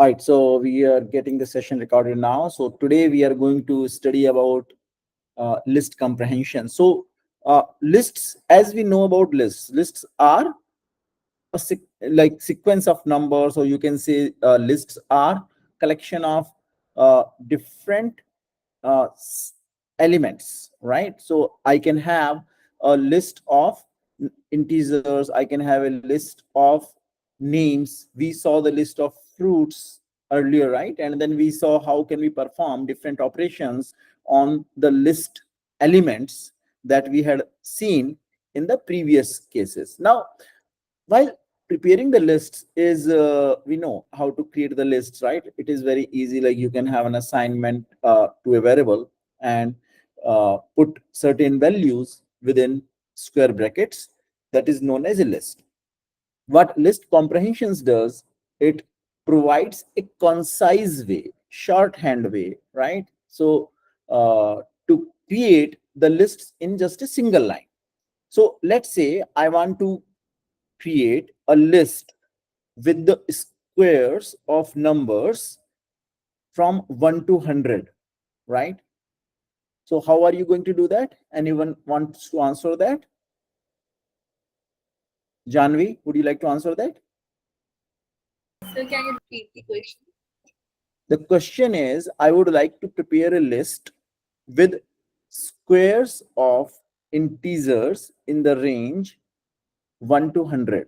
All right, so we are getting the session recorded now. So today we are going to study about list comprehension. So lists, as we know about lists are a like sequence of numbers, or you can say lists are collection of different uh, s- elements, right? So I can have a list of integers, I can have a list of names. We saw the list of fruits earlier, right? And then we saw how can we perform different operations on the list elements that we had seen in the previous cases. Now, while preparing the lists is we know how to create the lists, right? It is very easy. Like you can have an assignment to a variable and put certain values within square brackets. That is known as a list. What list comprehensions does, it provides a concise way, shorthand way, right? So to create the lists in just a single line. So let's say I want to create a list with the squares of numbers from 1 to 100, right? So how are you going to do that? Anyone wants to answer that? Janvi, would you like to answer that? So can you repeat the question? The question is, I would like to prepare a list with squares of integers in the range 1 to 100.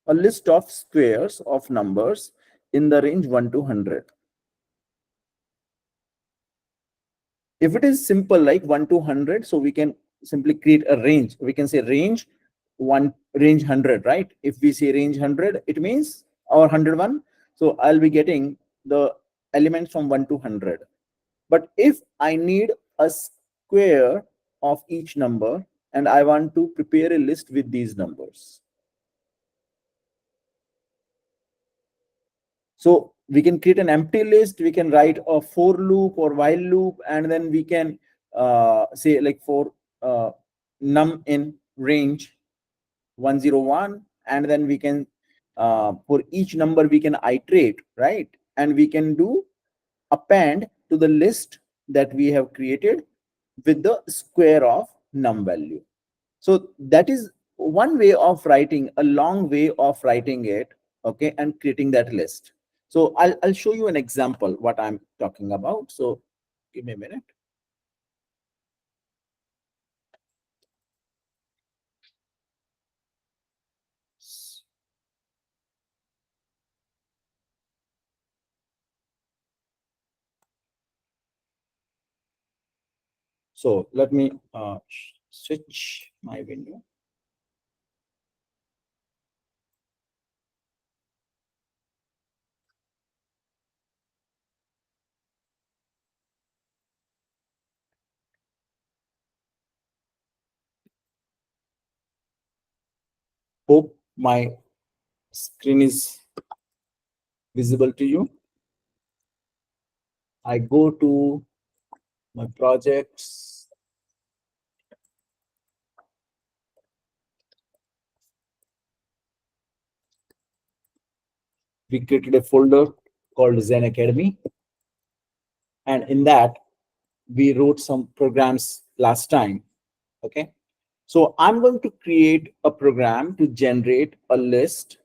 A list of squares of numbers in the range 1 to 100. If it is simple like 1 to 100, so we can simply create a range. We can say range 100, right? If we say range 100, it means our 101. So I'll be getting the elements from 1 to 100. But if I need a square of each number and I want to prepare a list with these numbers, so we can create an empty list, we can write a for loop or while loop, and then we can say like for num in range 101, and then we can for each number we can iterate, right? And we can do append to the list that we have created with the square of num value. So that is one way of writing, a long way of writing it, okay, and creating that list. So I'll show you an example what I'm talking about. So give me a minute. So let me switch my window. Hope my screen is visible to you. I go to my projects. We created a folder called Zen Academy, and in that we wrote some programs last time. Okay, so I'm going to create a program to generate a list,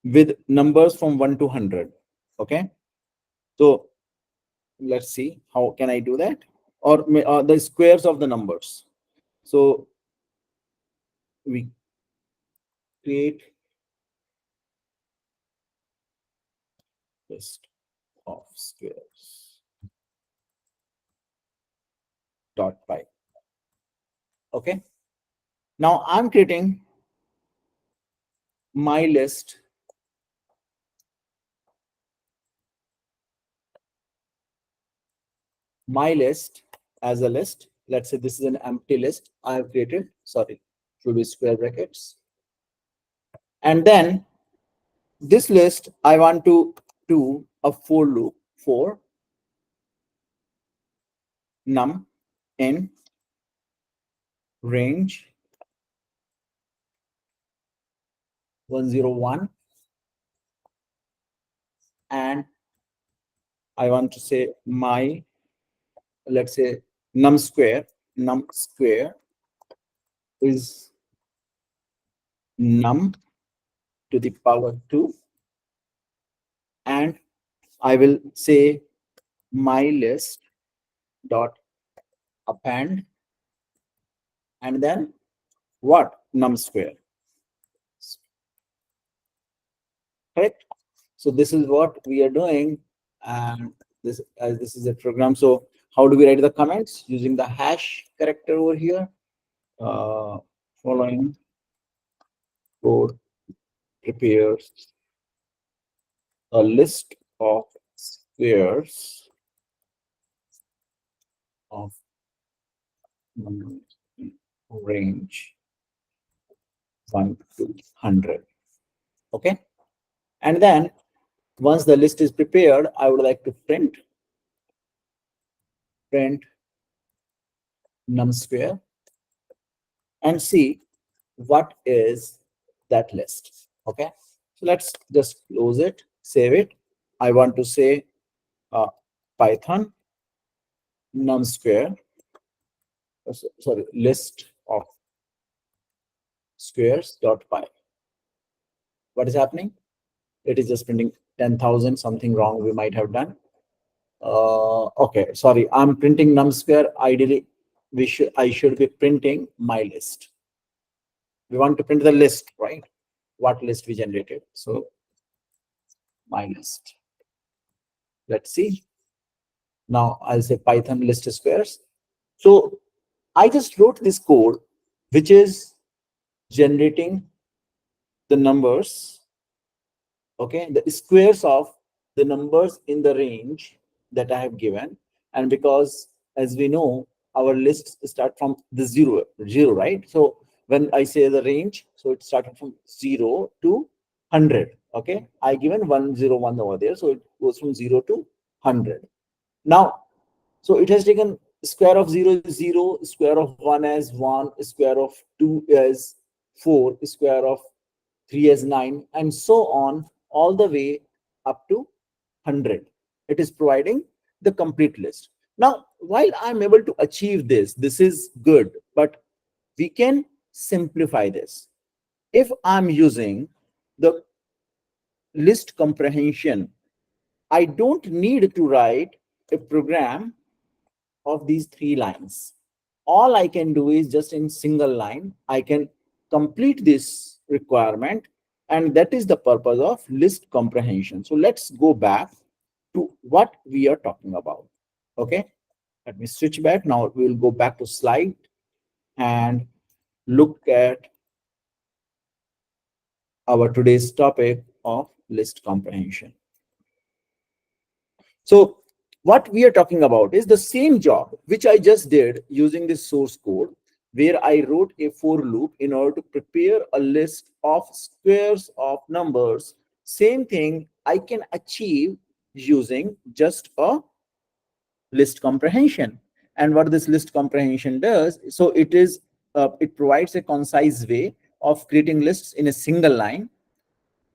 with numbers from 1 to 100. Okay, so let's see how can I do that, or the squares of the numbers. So we create list of squares dot py. Okay, now I'm creating my list as a list. Let's say this is an empty list I have created. Sorry, should be square brackets. And then this list, I want to do a for loop for num in range 101, and I want to say my, let's say, num square is num to the power 2, and I will say my list dot append, and then what? Num square. Correct? So this is what we are doing, and this, as this is a program. So how do we write the comments? Using the hash character over here. Following code prepares a list of squares of range 1 to 100. Okay, and then once the list is prepared, I would like to print num square and see what is that list. Okay, so let's just close it, save it. I want to say Python num square, sorry, list of squares dot py. What is happening? It is just printing 10,000, something wrong we might have done. Okay, sorry, I'm printing num square. Ideally, I should be printing my list. We want to print the list, right? What list we generated. So my list. Let's see. Now I'll say Python list squares. So I just wrote this code, which is generating the numbers, okay, the squares of the numbers in the range that I have given. And because, as we know, our lists start from the zero, right? So when I say the range, so it started from 0 to 100. Okay, I given 101 over there, so it goes from 0 to 100. Now, so it has taken square of 0 is 0, square of 1 as 1, square of 2 as 4, square of 3 as 9, and so on, all the way up to 100. It is providing the complete list. Now, while I'm able to achieve this, this is good, but we can simplify this. If I'm using the list comprehension, I don't need to write a program of these 3 lines. All I can do is just in single line, I can complete this requirement, and that is the purpose of list comprehension. So let's go back to what we are talking about. Okay, let me switch back. Now we'll go back to slide and look at our today's topic of list comprehension. So what we are talking about is the same job which I just did using this source code, where I wrote a for loop in order to prepare a list of squares of numbers. Same thing I can achieve using just a list comprehension. And what this list comprehension does, so it provides a concise way of creating lists in a single line,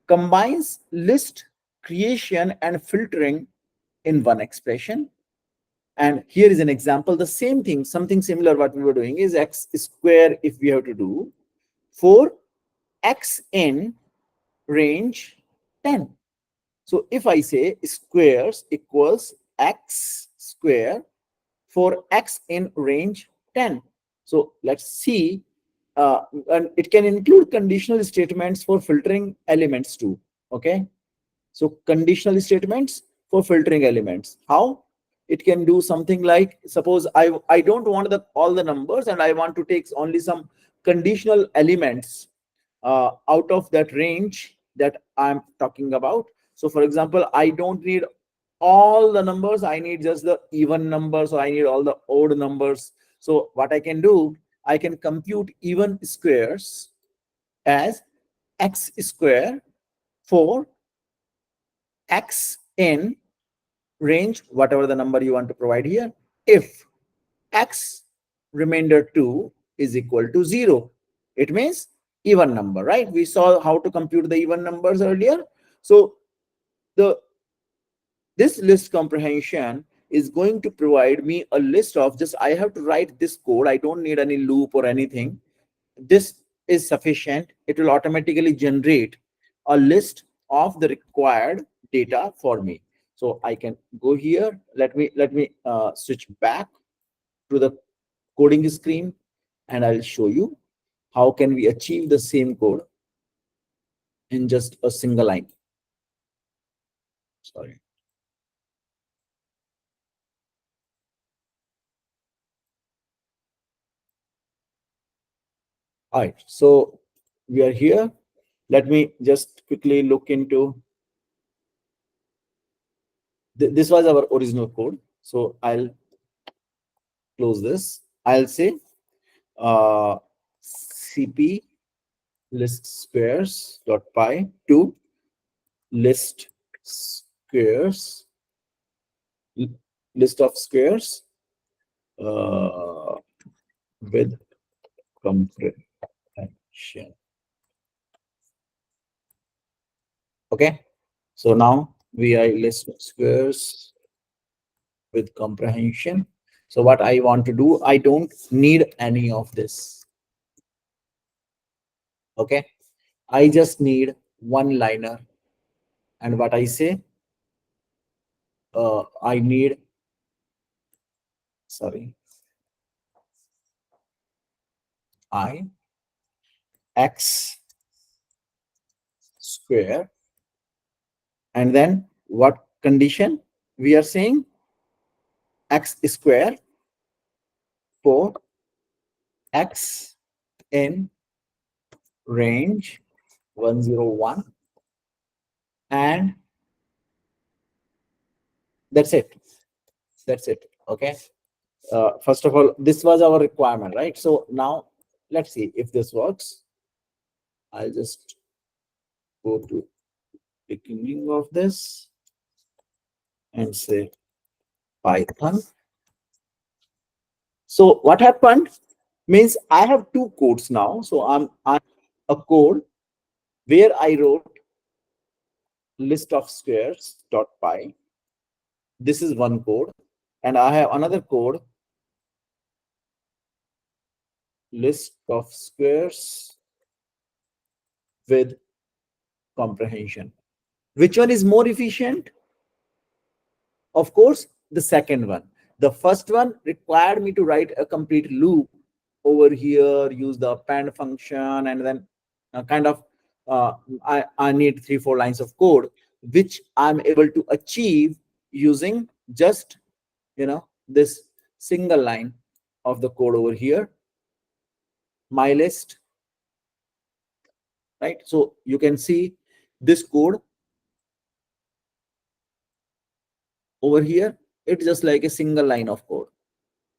combines list creation and filtering in one expression. And here is an example. The same thing, something similar what we were doing is x square. If we have to do for x in range 10. So if I say squares equals x square for x in range 10. So let's see, and it can include conditional statements for filtering elements too. Okay, so conditional statements for filtering elements. How? It can do something like, suppose I don't want all the numbers, and I want to take only some conditional elements out of that range that I'm talking about. So for example, I don't need all the numbers, I need just the even numbers, or I need all the odd numbers. So what I can do, I can compute even squares as x square for x in range, whatever the number you want to provide here, if x remainder 2 is equal to 0. It means even number, right? We saw how to compute the even numbers earlier. So the this list comprehension is going to provide me a list of, just I have to write this code. I don't need any loop or anything. This is sufficient. It will automatically generate a list of the required data for me. So I can go here. Let me switch back to the coding screen, and I'll show you how can we achieve the same code in just a single line. Sorry. All right, so we are here. Let me just quickly look into this was our original code. So I'll close this. I'll say cp list squares dot py to list squares, list of squares uh, with comprehension. Okay, so now we are list squares with comprehension. So what I want to do, I don't need any of this. Okay, I just need one liner. And what I say, I need, sorry, I x square, and then what condition we are saying, x square for x in range 101, and that's it. That's it. Okay. First of all, this was our requirement, right? So now let's see if this works. I'll just go to beginning of this and say Python. So what happened means I have two codes now. So I'm a code where I wrote list of squares dot py. This is one code, and I have another code, list of squares with comprehension. Which one is more efficient? Of course, the second one. The first one required me to write a complete loop over here, use the append function, and then kind of I need 3-4 lines of code, which I'm able to achieve using just this single line of the code over here, my list, right? So you can see this code over here. It's just like a single line of code.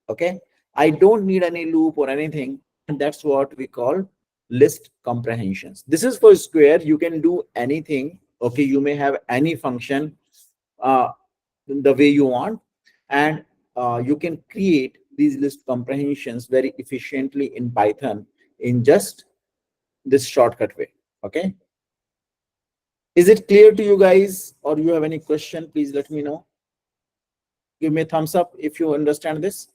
Okay, I don't need any loop or anything, and that's what we call list comprehensions. This is for square. You can do anything. Okay, you may have any function uh, the way you want, and you can create these list comprehensions very efficiently in Python in just this shortcut way. Okay, is it clear to you guys, or you have any question? Please let me know. Give me a thumbs up if you understand this.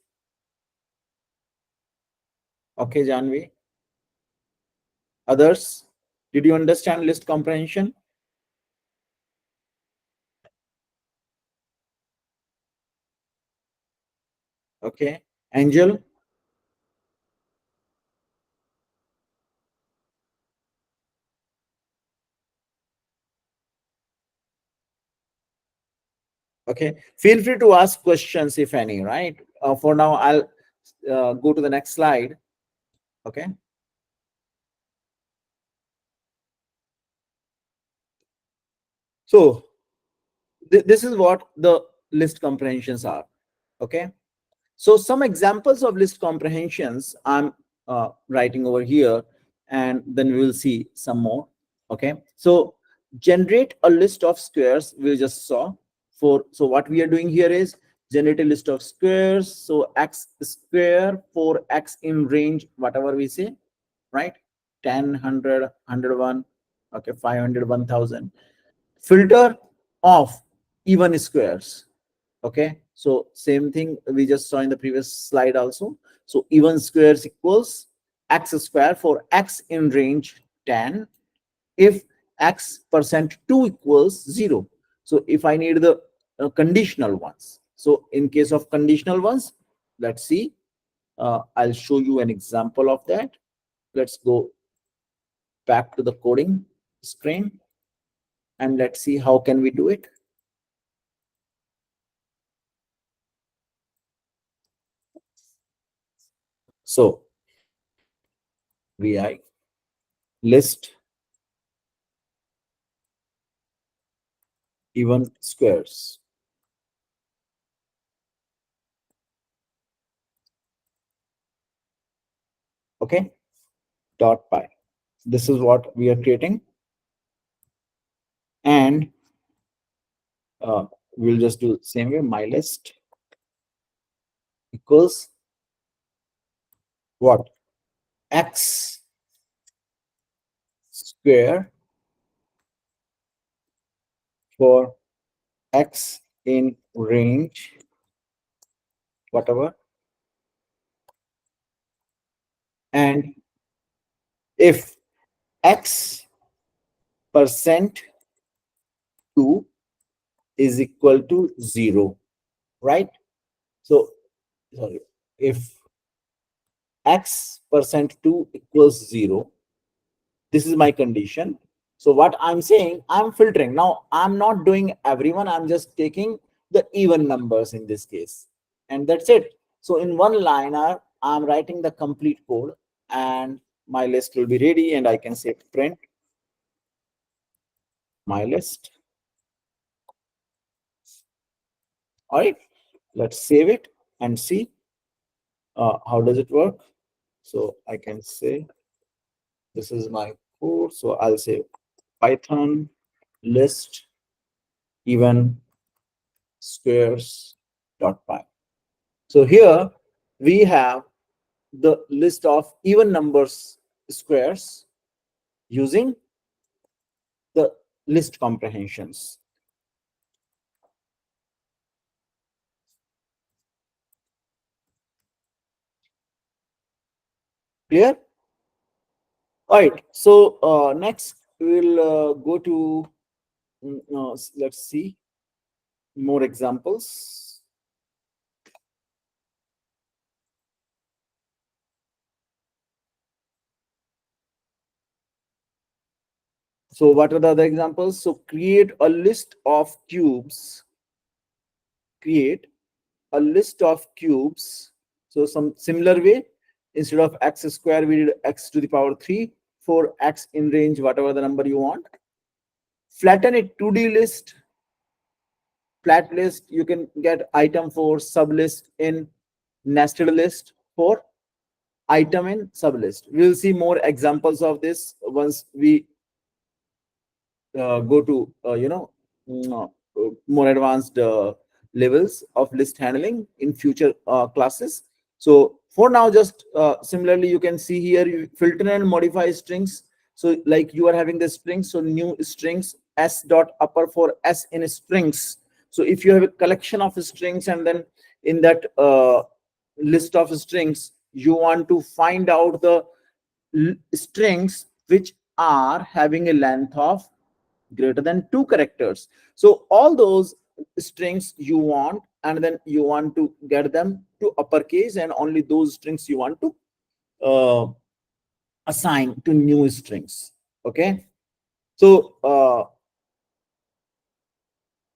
Okay, Janvi. Others, did you understand list comprehension? Okay, Angel. Okay, feel free to ask questions if any, right? For now, I'll go to the next slide. Okay. So this is what the list comprehensions are. Okay. So some examples of list comprehensions I'm writing over here, and then we will see some more. Okay. So generate a list of squares we just saw. So what we are doing here is generate a list of squares. So x square for x in range, whatever we say, right? 10, 100, 101, okay, 500, 1000. Filter of even squares. Okay, so same thing we just saw in the previous slide also. So even squares equals x square for x in range 10 if x percent 2 equals 0. So if I need the conditional ones, so in case of conditional ones, let's see, I'll show you an example of that. Let's go back to the coding screen and let's see how can we do it. So vi list even squares. Okay, dot py. This is what we are creating, and we'll just do the same way. My list equals what? X square for x in range whatever, and if x percent 2 is equal to 0, right? So sorry, if x percent 2 equals 0, this is my condition. So what I'm saying, I'm filtering. Now I'm not doing everyone, I'm just taking the even numbers in this case, and that's it. So in one liner I'm writing the complete code, and my list will be ready, and I can say print my list. All right, let's save it and see how does it work. So I can say this is my code, so I'll say Python list even squares dot py. So here we have the list of even numbers squares using the list comprehensions. Clear? All right. So next we'll go to let's see more examples. So what are the other examples? So create a list of cubes. Create a list of cubes. So some similar way, instead of x square, we did x to the power 3 for x in range, whatever the number you want. Flatten a 2D list. Flat list, you can get item for sub list in nested list for item in sub list. We'll see more examples of this once we go to more advanced levels of list handling in future classes. So for now, just similarly, you can see here you filter and modify strings. So like you are having the strings, so new strings s dot upper for s in strings. So if you have a collection of strings, and then in that list of strings you want to find out the strings which are having a length of greater than 2 characters. So all those strings you want, and then you want to get them to uppercase, and only those strings you want to uh, assign to new strings. Okay, so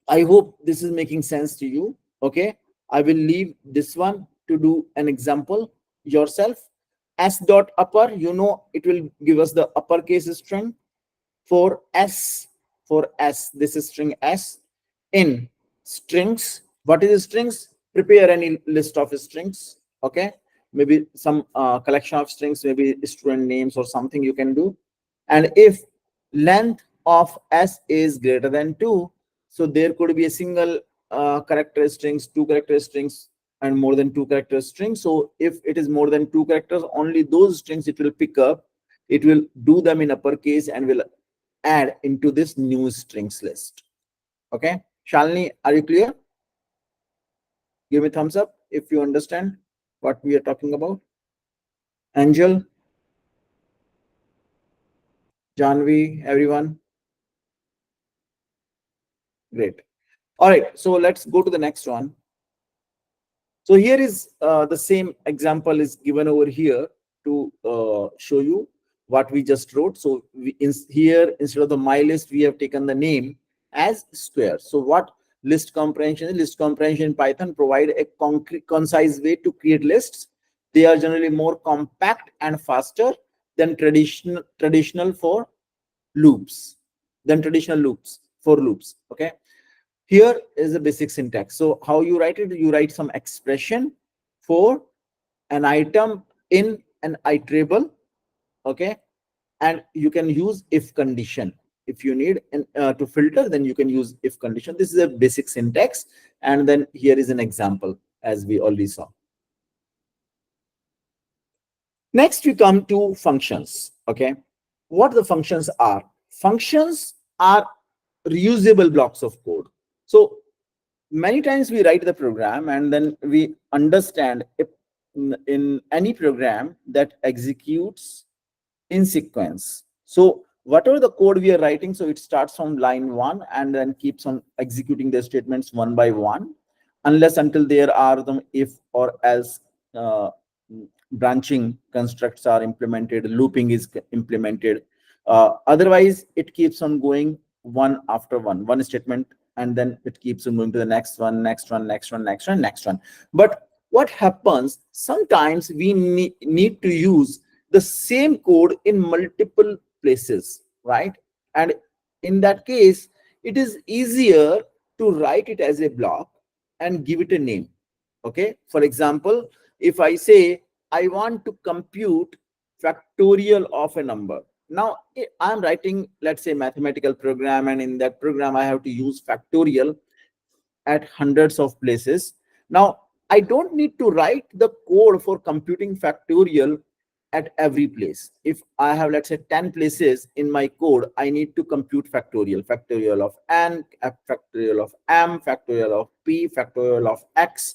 I hope this is making sense to you. Okay, I will leave this one to do an example yourself. S dot upper, it will give us the uppercase string. For s, this is string s in strings. What is strings? Prepare any list of strings. Okay, maybe some collection of strings, maybe student names or something you can do. And if length of s is greater than 2, so there could be a single character strings, two character strings, and more than two character strings. So if it is more than two characters, only those strings it will pick up. It will do them in uppercase and will add into this new strings list. Okay, Shalini, are you clear? Give me thumbs up if you understand what we are talking about. Angel, Janvi, everyone. Great. All right, so let's go to the next one. So here is the same example is given over here to show you what we just wrote. So here, instead of the my list, we have taken the name as square. So what list comprehension is? List comprehension in Python provide a concrete, concise way to create lists. They are generally more compact and faster than traditional for loops, for loops. Okay. Here is the basic syntax. So how you write it? You write some expression for an item in an iterable, okay, and you can use if condition. If you need to filter, then you can use if condition. This is a basic syntax, and then here is an example as we already saw. Next, we come to functions. Okay, what the functions are? Functions are reusable blocks of code. So many times we write the program and then we understand if in any program that executes in sequence. So whatever the code we are writing, so it starts from line 1 and then keeps on executing the statements one by one, unless until there are the if or else uh, branching constructs are implemented, looping is implemented. Otherwise, it keeps on going one after one statement, and then it keeps on going to the next one, next one, next one, next one, next one. But what happens? Sometimes we need to use the same code in multiple places, right? And in that case, it is easier to write it as a block and give it a name. Okay, for example, if I say I want to compute factorial of a number. Now I'm writing, let's say, mathematical program, and in that program I have to use factorial at hundreds of places. Now I don't need to write the code for computing factorial at every place. If I have, let's say, 10 places in my code, I need to compute factorial of n, factorial of m, factorial of p, factorial of x.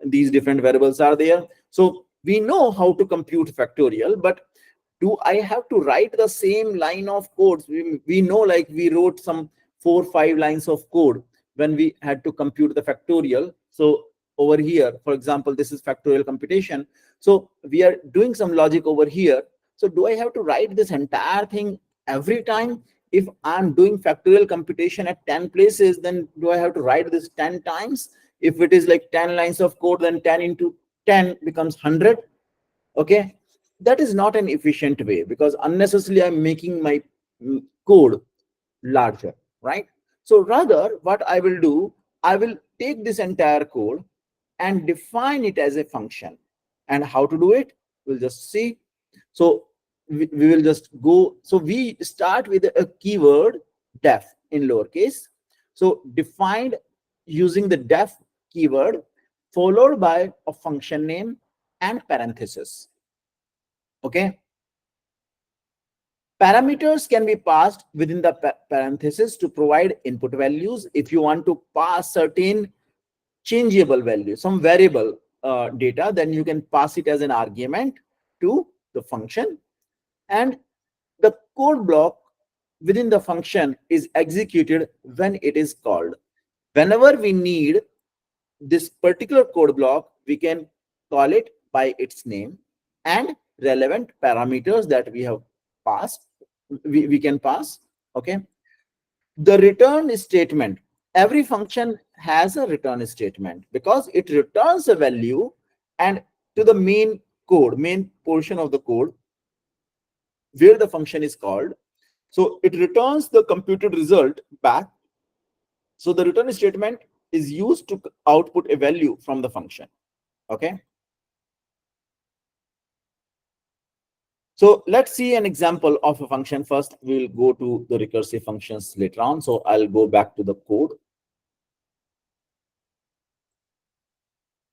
These different variables are there. So we know how to compute factorial, but do I have to write the same line of codes? We know, like, we wrote some 4-5 lines of code when we had to compute the factorial. So over here, for example, this is factorial computation. So we are doing some logic over here. So do I have to write this entire thing every time? If I'm doing factorial computation at 10 places, then do I have to write this 10 times? If it is like 10 lines of code, then 10 into 10 becomes 100. Okay, that is not an efficient way, because unnecessarily I'm making my code larger, right? So rather, what I will do, I will take this entire code and define it as a function. And how to do it, we'll just see. So we will just go. So we start with a keyword def in lowercase. So defined using the def keyword, followed by a function name and parenthesis. Okay, parameters can be passed within the parenthesis to provide input values. If you want to pass certain changeable value, some variable data, then you can pass it as an argument to the function. And the code block within the function is executed when it is called. Whenever we need this particular code block, we can call it by its name, and relevant parameters that we have passed, we can pass. Okay, the return statement, every function has a return statement because it returns a value and to the main portion of the code where the function is called. So it returns the computed result back. So the return statement is used to output a value from the function. Okay, so let's see an example of a function first. We'll go to the recursive functions later on. So I'll go back to the code.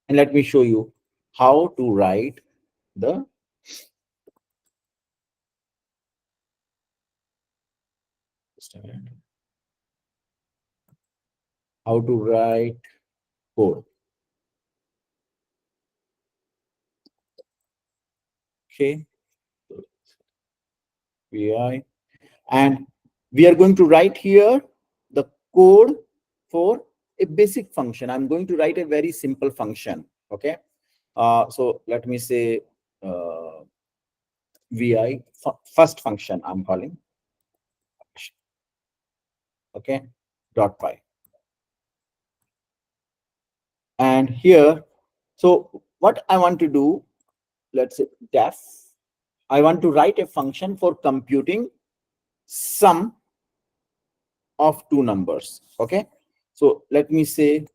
And let me show you how to write the, just a minute, how to write code. Okay, vi, and we are going to write here the code for a basic function. I'm going to write a very simple function. Okay, so let me say uh, vi first function I'm calling. Okay, dot py. And here, so what I want to do, let's say def, I want to write a function for computing sum of two numbers. Okay, so let me say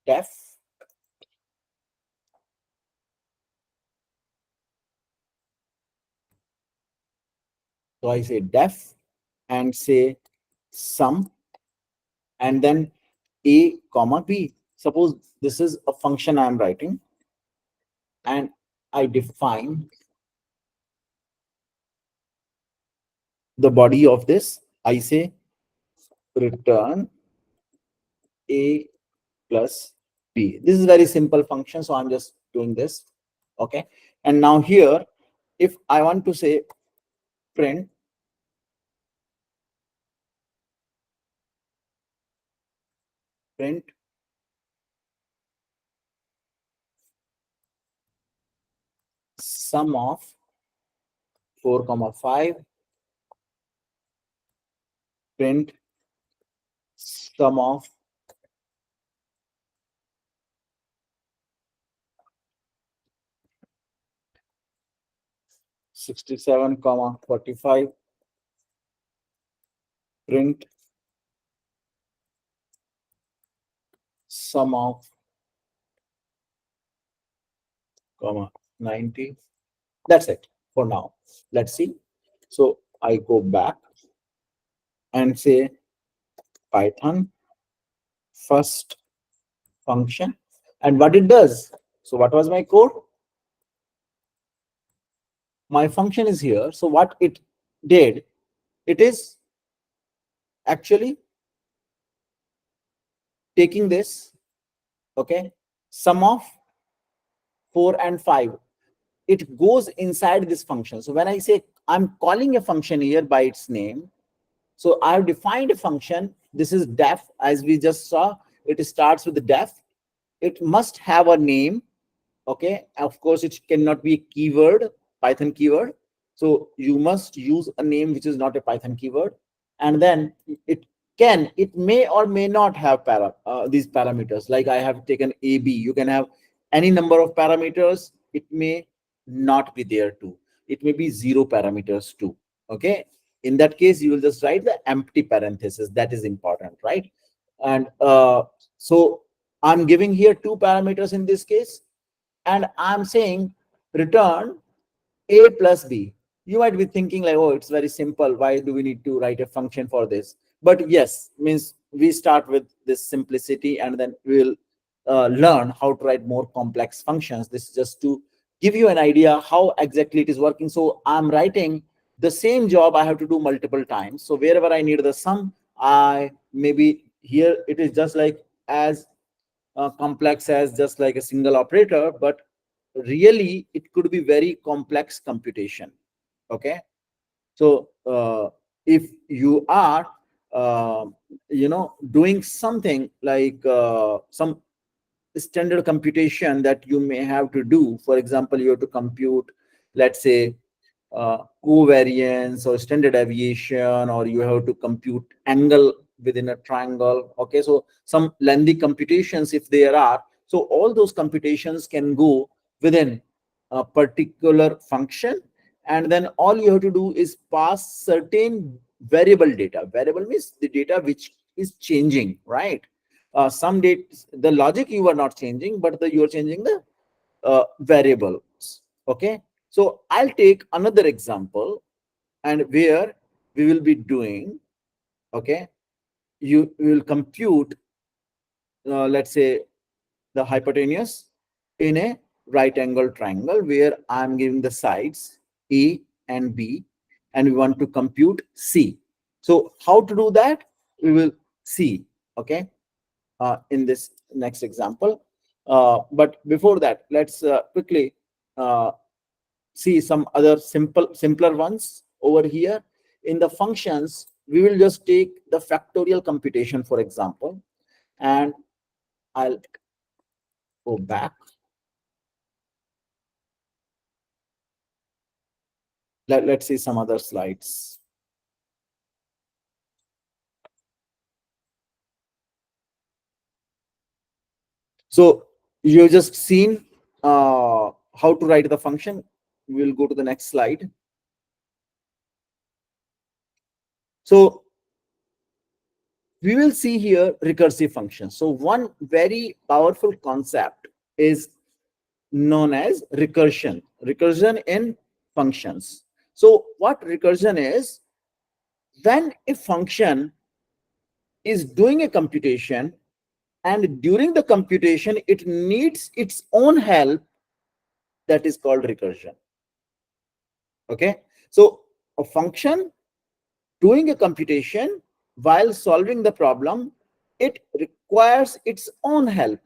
def, so I say def and say sum, and then a comma b. Suppose this is a function I am writing, and I define the body of this. I say return a plus b. This is very simple function, so I'm just doing this. Okay, and now here, if I want to say print print sum of 4 comma 5, print sum of 67 comma 45, print sum of comma 90. That's it for now. Let's see. So I go back and say Python first function, and what it does. So what was my code? My function is here. So what it did, it is actually taking this, okay, sum of 4 and 5. It goes inside this function. So when I say I'm calling a function here by its name, so I've defined a function. This is def, as we just saw. It starts with the def. It must have a name. Okay, of course it cannot be a keyword, Python keyword. So you must use a name which is not a Python keyword. And then it may or may not have these parameters. Like I have taken a b, you can have any number of parameters. It may not be there too. It may be 0 parameters too. Okay, in that case you will just write the empty parenthesis. That is important, right? And so I'm giving here 2 parameters in this case, and I'm saying return a plus b. You might be thinking like, oh, it's very simple. Why do we need to write a function for this? But yes, means we start with this simplicity, and then we'll learn how to write more complex functions. This is just to give you an idea how exactly it is working. So I'm writing the same job I have to do multiple times. So wherever I need the sum, I maybe here it is just like as complex as just like a single operator, but really it could be very complex computation. Okay, so if you are doing something like some standard computation that you may have to do, for example, you have to compute, let's say, covariance or standard deviation, or you have to compute angle within a triangle. Okay, so some lengthy computations if there are, so all those computations can go within a particular function, and then all you have to do is pass certain variable data. Variable means the data which is changing, right? Some data, the logic you are not changing, but you are changing the variables. Okay, so I'll take another example, and where we will be doing, okay, you will compute, let's say, the hypotenuse in a right angle triangle where I'm giving the sides A and B, and we want to compute C. So how to do that? We will see, okay, in this next example. But before that, let's quickly uh, see some other simpler ones over here. In the functions, we will just take the factorial computation, for example, and I'll go back. Let's see some other slides. So you've just seen how to write the function. We'll go to the next slide. So we will see here recursive functions. So one very powerful concept is known as recursion. Recursion in functions. So what recursion is, when a function is doing a computation and during the computation it needs its own help, that is called recursion. Okay, so a function doing a computation while solving the problem, it requires its own help.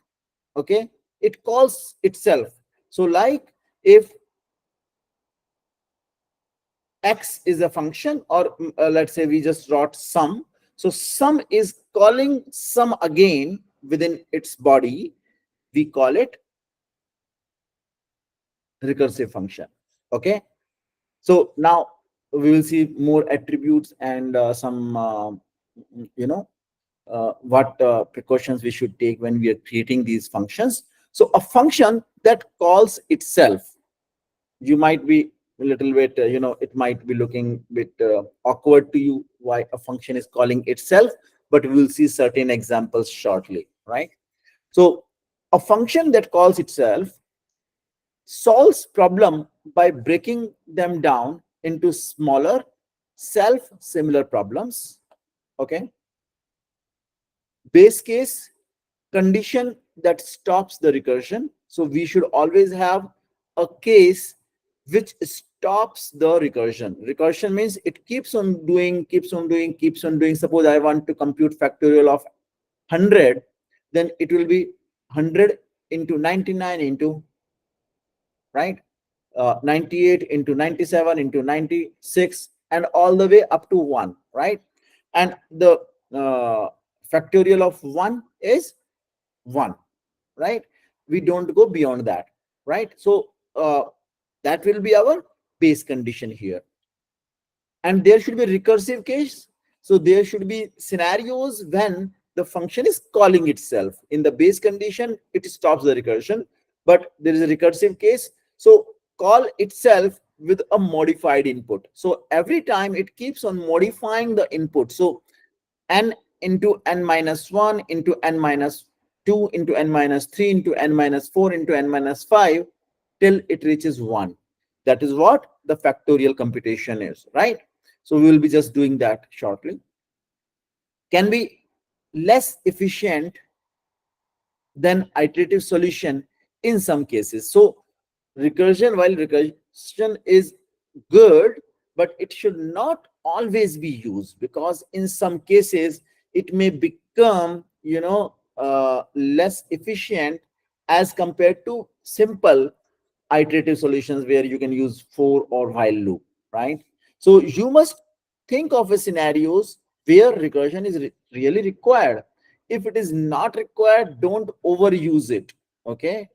Okay, it calls itself. So like if x is a function, or let's say we just wrote sum, so sum is calling sum again within its body, we call it recursive function. Okay, so now we will see more attributes and some you know what precautions we should take when we are creating these functions. So a function that calls itself, you might be a little bit it might be looking a bit awkward to you why a function is calling itself, but we will see certain examples shortly, right? So a function that calls itself solves problem by breaking them down into smaller self similar problems. Okay, base case condition that stops the recursion. So we should always have a case which stops the recursion. Recursion means it keeps on doing, keeps on doing, keeps on doing. Suppose I want to compute factorial of 100, then it will be 100 into 99 into, right, 98 into 97 into 96 and all the way up to 1, right? And the uh, factorial of 1 is 1, right? We don't go beyond that, right? So that will be our base condition here. And there should be recursive case. So there should be scenarios when the function is calling itself. In the base condition, it stops the recursion, but there is a recursive case. So call itself with a modified input. So every time it keeps on modifying the input. So n into n minus 1 into n minus 2 into n minus 3 into n minus 4 into n minus 5 till it reaches 1. That is what the factorial computation is, right? So we will be just doing that shortly. Can be less efficient than iterative solution in some cases. So recursion, while recursion is good, but it should not always be used, because in some cases it may become less efficient as compared to simple iterative solutions where you can use for or while loop, right? So you must think of a scenarios where recursion is really required. If it is not required, don't overuse it. Okay,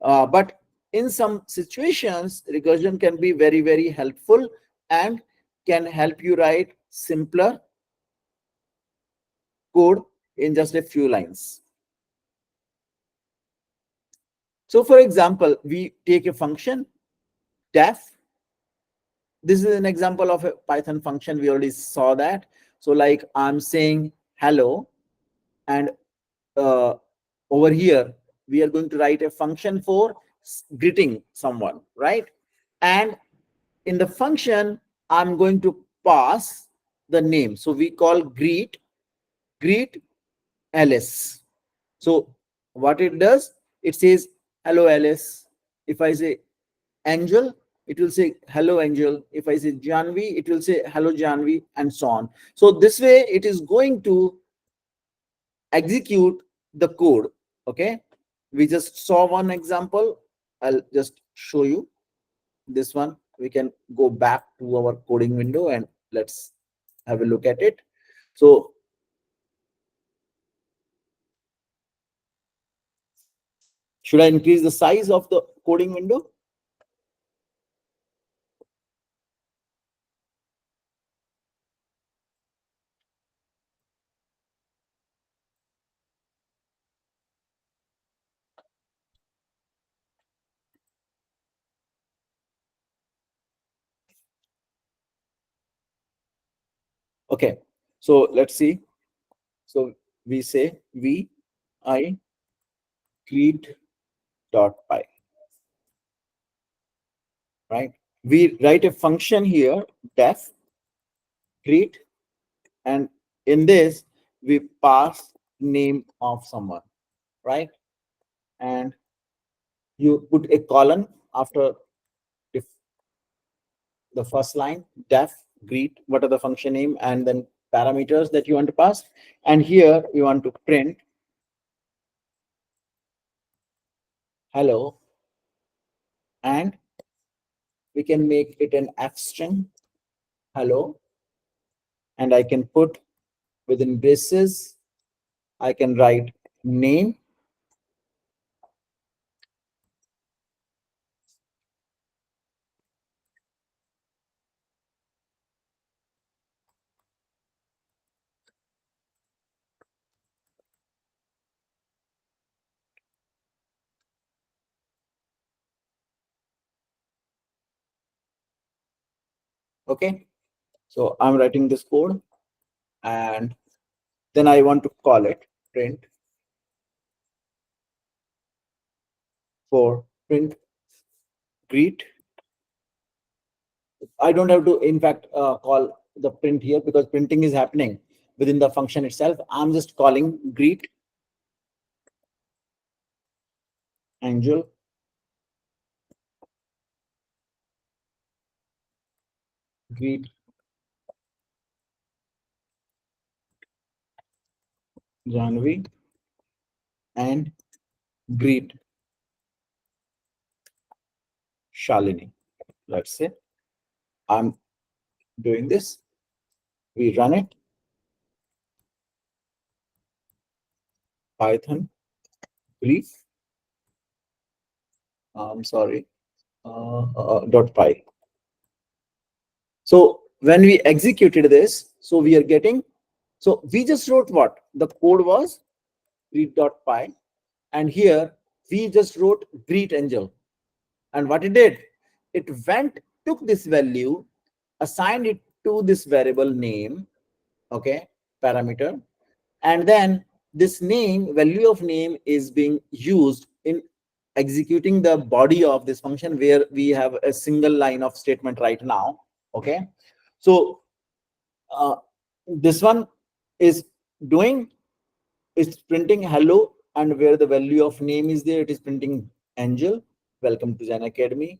but in some situations recursion can be very, very helpful and can help you write simpler code in just a few lines. So for example, we take a function def. This is an example of a Python function. We already saw that. So like I'm saying hello, and uh, over here we are going to write a function for greeting someone, right? And in the function I'm going to pass the name. So we call greet ls. So what it does, it says hello Alice. If I say Angel, it will say hello Angel. If I say Janvi, it will say hello Janvi, and so on. So this way it is going to execute the code. Okay, we just saw one example. I'll just show you this one. We can go back to our coding window and let's have a look at it. So should I increase the size of the coding window? Okay, so let's see. So we say v I create dot py, right? We write a function here, def create, and in this we pass name of someone, right? And you put a colon after the first line, def greet, what are the function name, and then parameters that you want to pass. And here you want to print hello, and we can make it an f string hello, and I can put within braces, I can write name. Okay, so I'm writing this code, and then I want to call it print for print greet. I don't have to, in fact, call the print here because printing is happening within the function itself. I'm just calling greet Angel, greet Janvi, and greet Shalini. Let's say I'm doing this. We run it. Python greet. I'm sorry. Dot py. So when we executed this, so we are getting. So we just wrote what the code was greet.py, and here we just wrote greet angel. And what it did, it went, took this value, assigned it to this variable name, okay, parameter, and then this name, value of name, is being used in executing the body of this function where we have a single line of statement right now. Okay, so this one is doing, it's printing hello, and where the value of name is there, it is printing Angel, welcome to Zen Academy.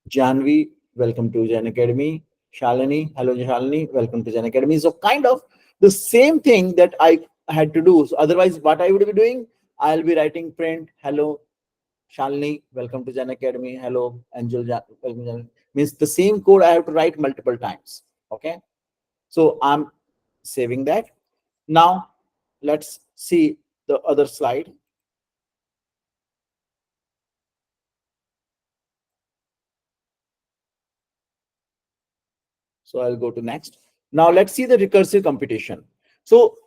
Janvi, welcome to Zen Academy. Shalini, hello Shalini, welcome to Zen Academy. So kind of the same thing that I had to do. So otherwise, what I would be doing, I'll be writing print hello Shalini, welcome to Zen Academy. Hello Angel, welcome to Zen. Means the same code I have to write multiple times. Okay, so I'm saving that. Now let's see the other slide. So I'll go to next. Now let's see the recursive computation. So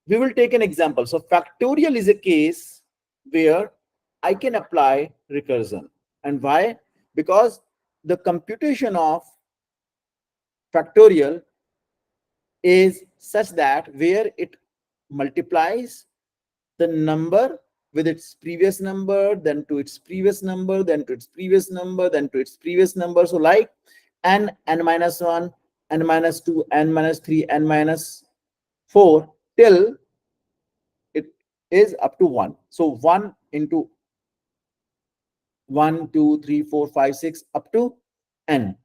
we will take an example. So factorial is a case where I can apply recursion. And why? Because the computation of factorial is such that where it multiplies the number with its previous number, then to its previous number, then to its previous number, then to its previous number. So like n minus 1, n minus 2, n minus 3, n minus 4 till it is up to 1. So 1 into 1, 2, 3, 4, 5, 6 up to n.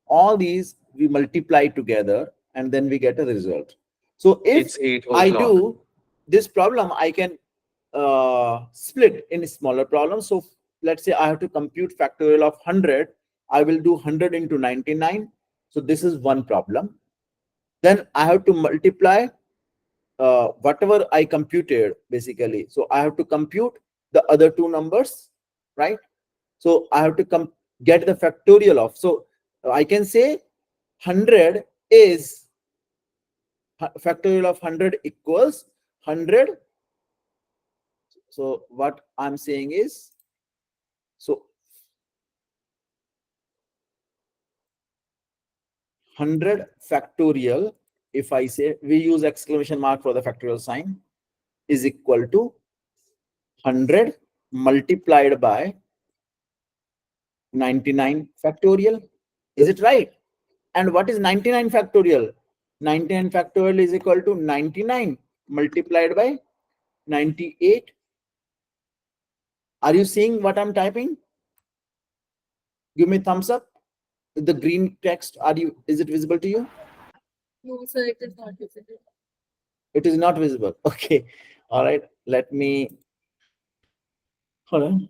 All these we multiply together and then we get a result. So if It's 8 I o'clock. do this problem, I can split in smaller problems. So let's say I have to compute factorial of 100. I will do 100 into 99. So this is one problem. Then I have to multiply whatever I computed basically. So I have to compute the other two numbers, right? So I have to get the factorial of. So I can say 100 is factorial of 100 equals 100. So what I'm saying is, so 100 factorial, if I say we use exclamation mark for the factorial sign, is equal to 100 multiplied by 99 factorial. Is it right? And what is 99 factorial? 99 factorial is equal to 99 multiplied by 98. Are you seeing what I'm typing? Give me thumbs up. The green text, is it visible to you? No, sir, it is not visible. It is not visible. Okay. All right. Let me, hold on.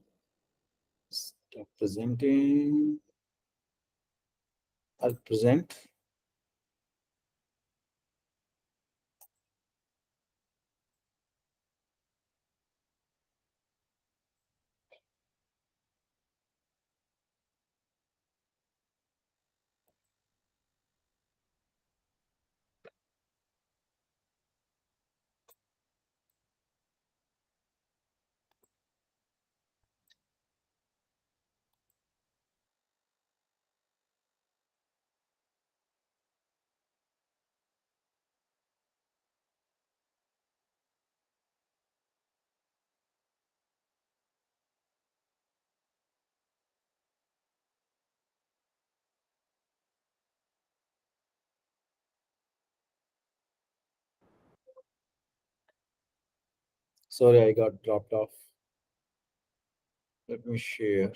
Stop presenting. I'll present. Sorry, I got dropped off. Let me share.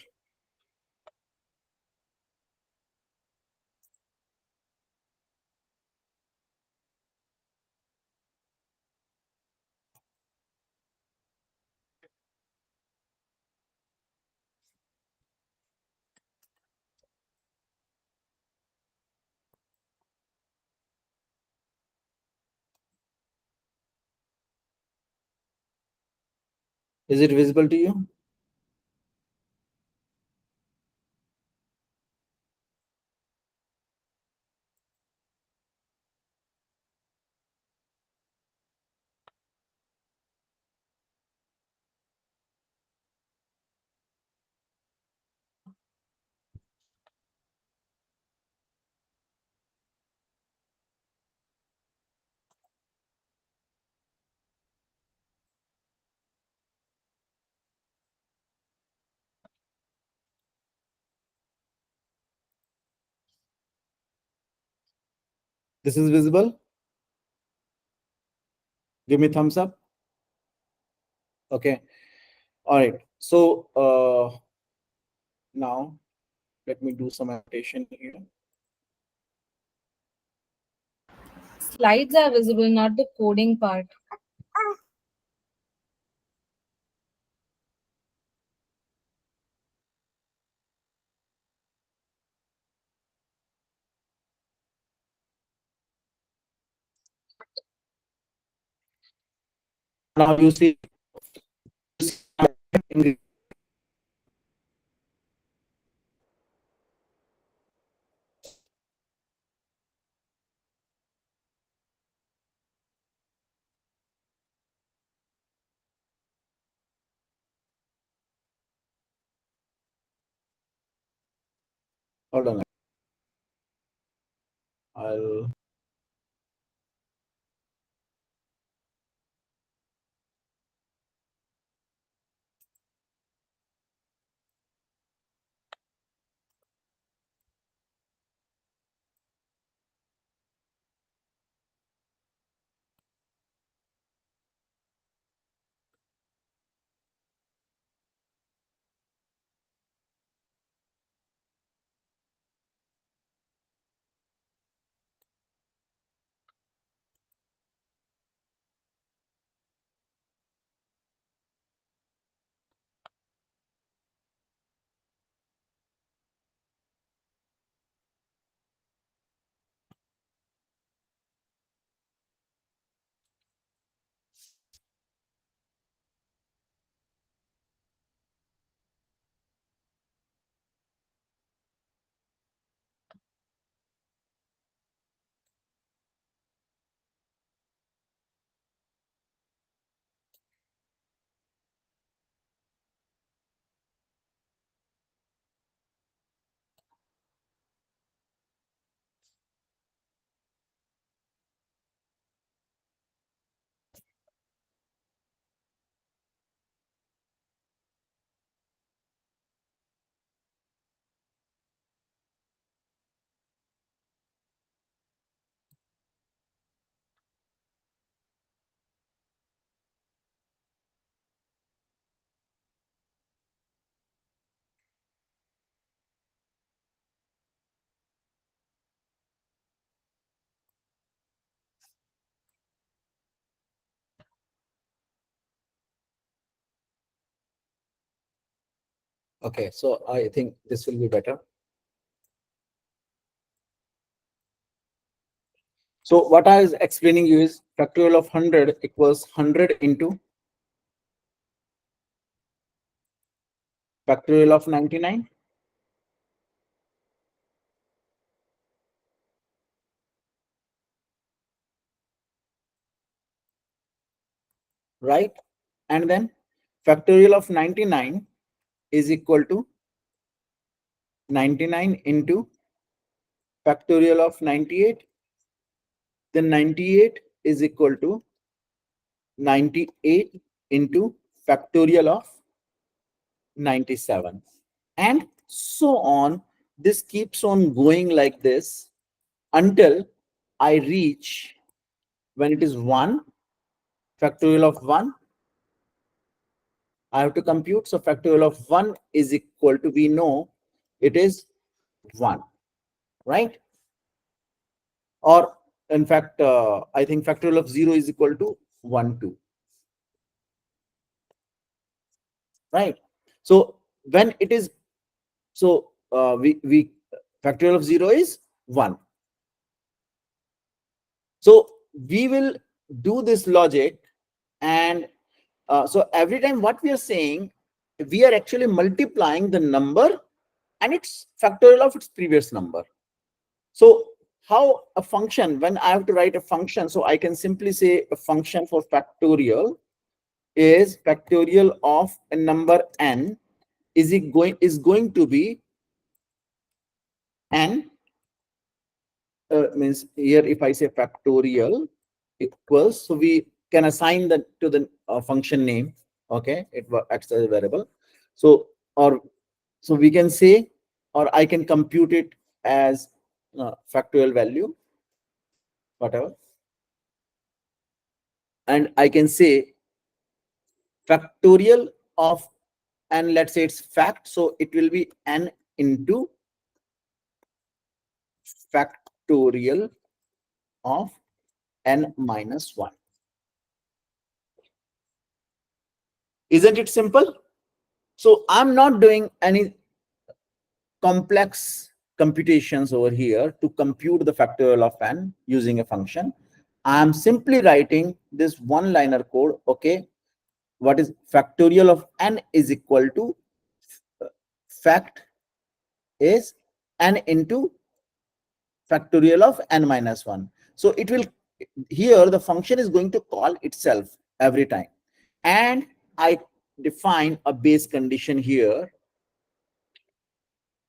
Is it visible to you? This is visible. Give me thumbs up. Okay. All right. So now let me do some annotation here. Slides are visible, not the coding part. Now you see. Hold on. I'll. Okay, so I think this will be better. So what I was explaining you is factorial of 100 equals 100 into factorial of 99, right? And then factorial of 99 is equal to 99 into factorial of 98. Then 98 is equal to 98 into factorial of 97. And so on. This keeps on going like this until I reach, when it is 1, factorial of 1, I have to compute. So factorial of 1 is equal to, we know it is 1, right? Or in fact, I think factorial of 0 is equal to 1, 2, right? So when it is, so we factorial of 0 is 1. So we will do this logic, and so every time what we are saying, we are actually multiplying the number and its factorial of its previous number. So how a function, when I have to write a function, so I can simply say a function for factorial is factorial of a number n is going to be n, means here if I say factorial equals, so we can assign that to the function name. Okay, it acts as a variable. So, or so we can say, or I can compute it as factorial value, whatever, and I can say factorial of, and let's say it's fact, so it will be n into factorial of n minus 1. Isn't it simple? So I'm not doing any complex computations over here to compute the factorial of n using a function. I'm simply writing this one liner code. Okay, what is factorial of n is equal to fact is n into factorial of n minus 1. So it will, here the function is going to call itself every time, and I define a base condition here.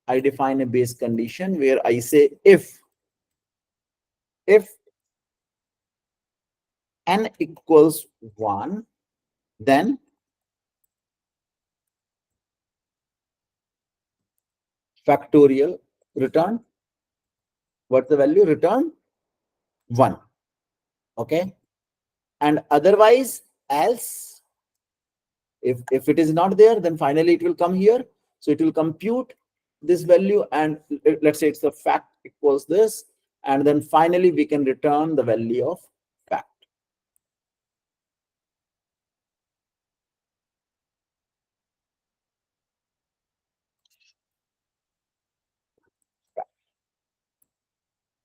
I define a base condition where I say if n equals 1, then factorial return, what's the value? Return 1. Okay, and otherwise else, if it is not there, then finally it will come here. So it will compute this value, and let's say it's the fact equals this, and then finally we can return the value of fact.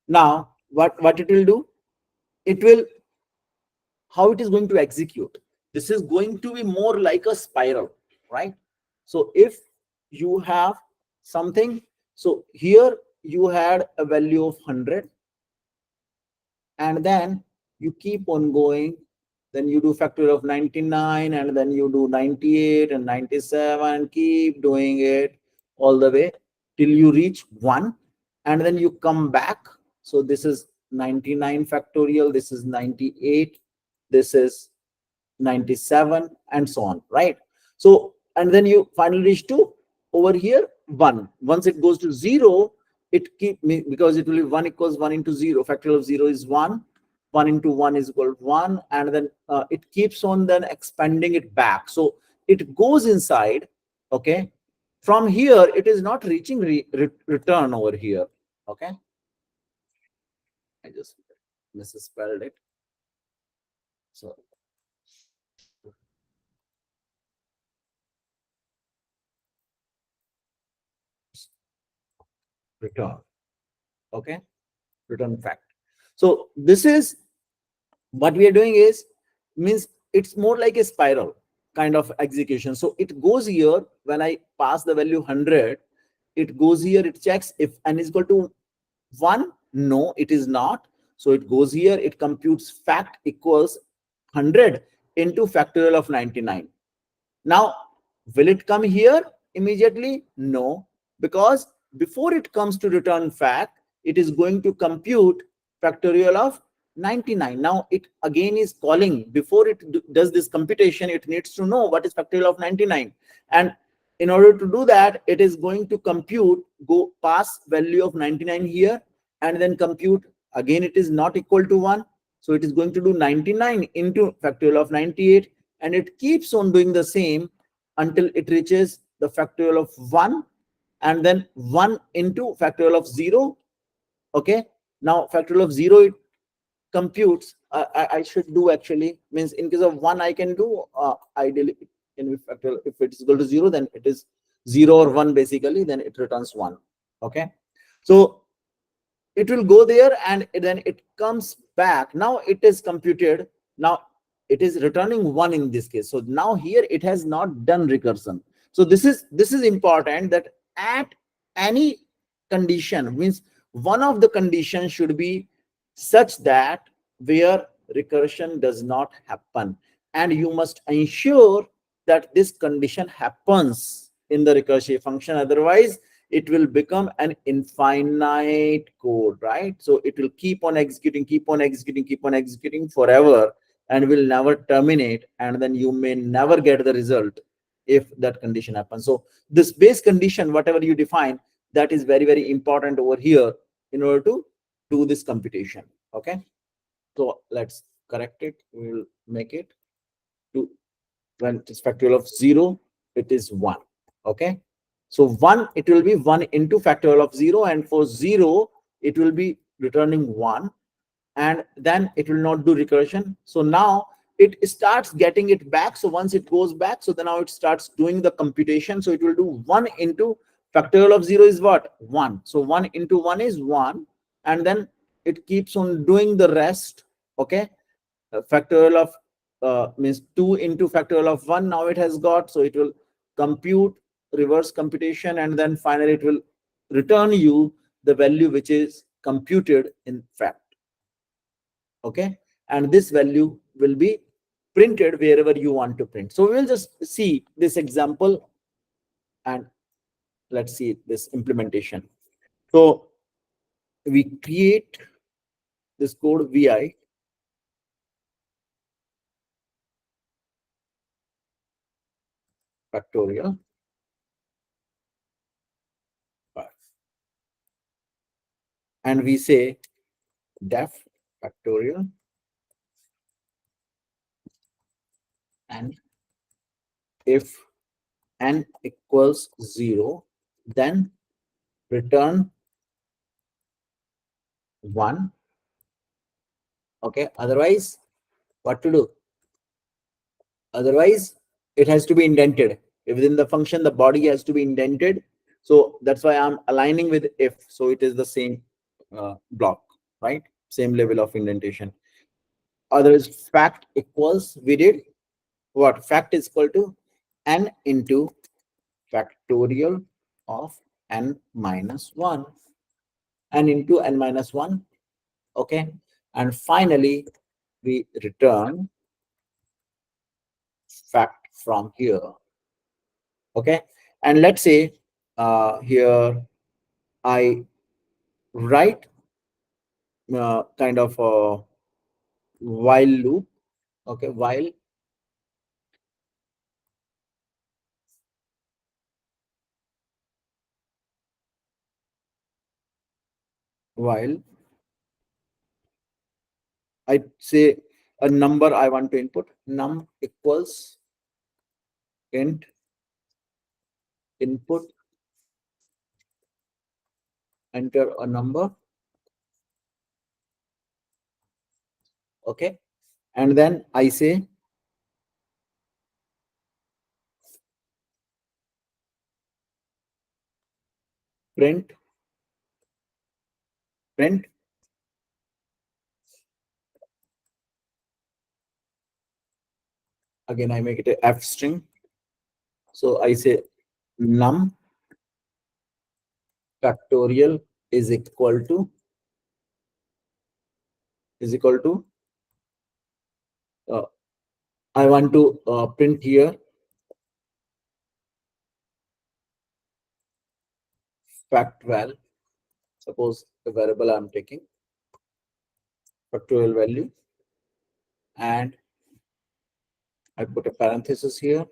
Now what it will do, it will, how it is going to execute, this is going to be more like a spiral, right? So if you have something, so here you had a value of 100, and then you keep on going, then you do factorial of 99, and then you do 98 and 97, and keep doing it all the way till you reach 1, and then you come back. So this is 99 factorial, this is 98, this is 97, and so on, right? So, and then you finally reach to over here 1. Once it goes to 0, it keep me, because it will be 1 equals 1 into 0, factorial of 0 is 1, 1 into 1 is equal to 1, and then it keeps on then expanding it back. So it goes inside. Okay, from here it is not reaching return over here. Okay, I just misspelled it. So return. Okay, return fact. So this is what we are doing is, means it's more like a spiral kind of execution. So it goes here when I pass the value 100, it goes here, it checks if n is equal to 1. No, it is not. So it goes here, it computes fact equals 100 into factorial of 99. Now, will it come here immediately? No, because before it comes to return fact, it is going to compute factorial of 99. Now, it again is calling, before it does this computation, it needs to know what is factorial of 99. And in order to do that, it is going to compute, go pass value of 99 here, and then compute, again, it is not equal to 1. So it is going to do 99 into factorial of 98, and it keeps on doing the same until it reaches the factorial of 1, and then 1 into factorial of 0. Okay, now factorial of 0, it computes. I should do, actually, means in case of 1 I can do, ideally in factorial, if it is equal to 0, then it is 0 or 1, basically, then it returns 1. Okay, so it will go there and then it comes back. Now it is computed. Now it is returning 1 in this case. So now here it has not done recursion. So this is important, that at any condition, means one of the conditions should be such that where recursion does not happen, and you must ensure that this condition happens in the recursive function. Otherwise it will become an infinite code, right? So it will keep on executing, keep on executing, keep on executing forever, and will never terminate, and then you may never get the result if that condition happens. So this base condition, whatever you define, that is very, very important over here in order to do this computation. Okay, so let's correct it. We will make it to, when it is factorial of 0, it is 1. Okay, so 1, it will be 1 into factorial of 0, and for 0 it will be returning 1, and then it will not do recursion. So now it starts getting it back. So once it goes back, so then now it starts doing the computation. So it will do 1 into factorial of 0 is what? 1. So 1 into 1 is 1, and then it keeps on doing the rest. Okay, factorial of means 2 into factorial of 1, now it has got. So it will compute reverse computation, and then finally it will return you the value which is computed in fact. Okay, and this value will be printed wherever you want to print. So we'll just see this example, and let's see this implementation. So we create this code vi factorial, and we say def factorial, and if n equals 0, then return 1. Okay, otherwise what to do? Otherwise it has to be indented. Within the function, the body has to be indented. So that's why I'm aligning with if. So it is the same block, right? Same level of indentation. Otherwise fact equals, we did what? Fact is equal to n into factorial of n minus 1, n into n minus 1. Okay, and finally we return fact from here. Okay, and let's say here I write kind of a while loop. Okay, while I say a number I want to input, num equals int input, enter a number. Okay, and then I say print print again, I make it a f string. So I say num factorial is equal to uh, I want to print here fact val. Suppose the variable I'm taking factorial value, and I put a parenthesis here,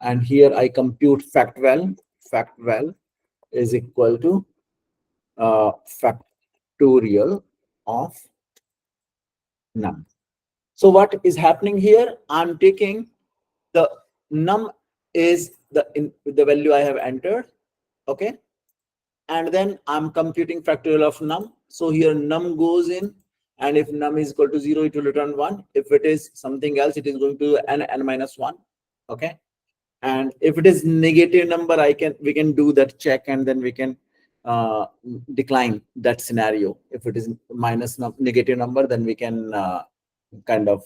and here I compute fact val. Fact val is equal to factorial of num. So what is happening here? I'm taking the num is the value I have entered, okay, and then I'm computing factorial of num. So here num goes in, and if num is equal to 0, it will return 1. If it is something else, it is going to n minus 1, okay. And if it is negative number, we can do that check, and then we can uh, decline that scenario. If it is negative number, then we can kind of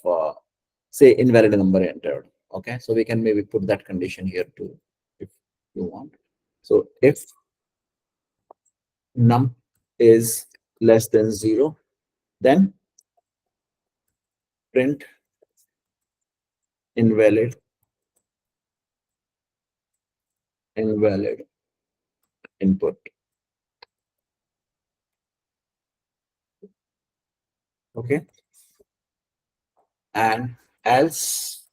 say invalid number entered, okay. So we can maybe put that condition here too if you want. So if num is less than 0, then print invalid input, okay. And else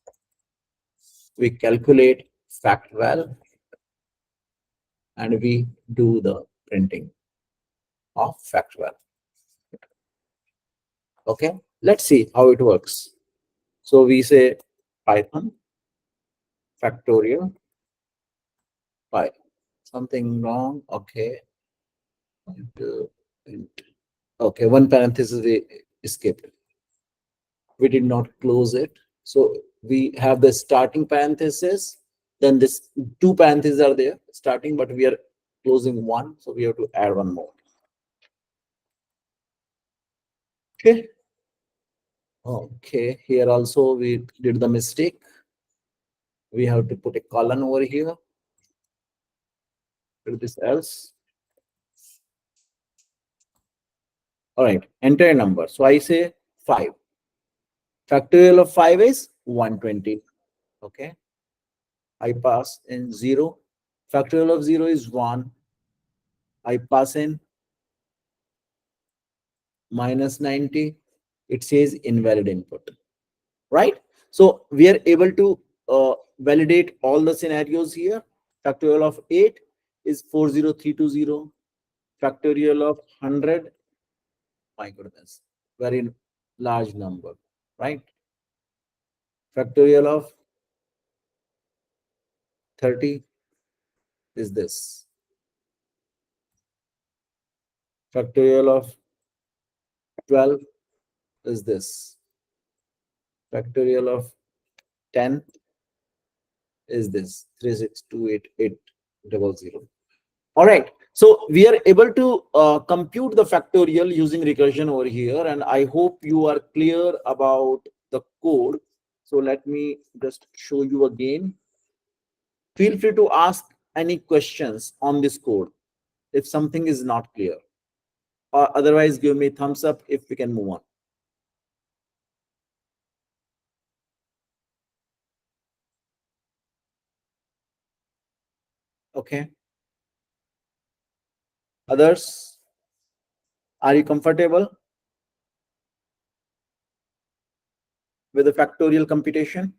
we calculate fact val, and we do the printing of fact val, okay. Let's see how it works. So we say python factorial py, something wrong, okay. Okay, one parenthesis we escaped, we did not close it. So we have the starting parenthesis, then this two parentheses are there starting, but we are closing one, so we have to add one more, okay. Okay, here also we did the mistake, we have to put a colon over here, do this else. All right, enter a number. So I say 5. Factorial of 5 is 120, okay. I pass in 0. Factorial of 0 is 1. I pass in minus 90. It says invalid input, right? So we are able to validate all the scenarios here. Factorial of 8 is 40320. Factorial of 100, my goodness, very large number, right? Factorial of 30 is this. Factorial of 12 is this. Factorial of 10 is this, 3628800. All right. So we are able to compute the factorial using recursion over here. And I hope you are clear about the code. So let me just show you again. Feel free to ask any questions on this code if something is not clear. Or otherwise, give me thumbs up if we can move on. Okay. Others, are you comfortable with the factorial computation?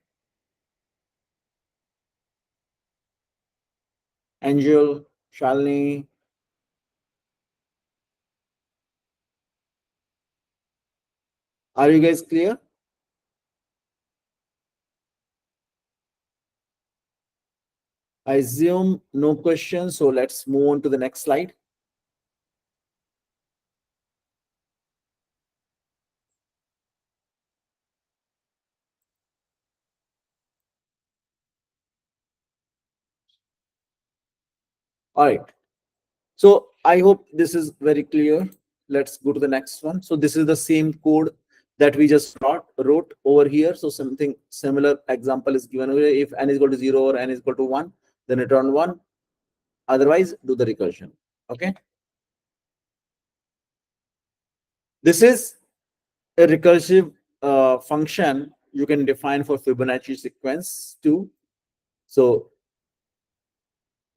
Angel, Shalini, are you guys clear? I assume no questions, so let's move on to the next slide. All right. So I hope this is very clear. Let's go to the next one. So this is the same code that we just wrote over here. So something similar example is given over here. If n is equal to 0 or n is equal to 1, then return 1. Otherwise, do the recursion. Okay. This is a recursive function you can define for Fibonacci sequence too. So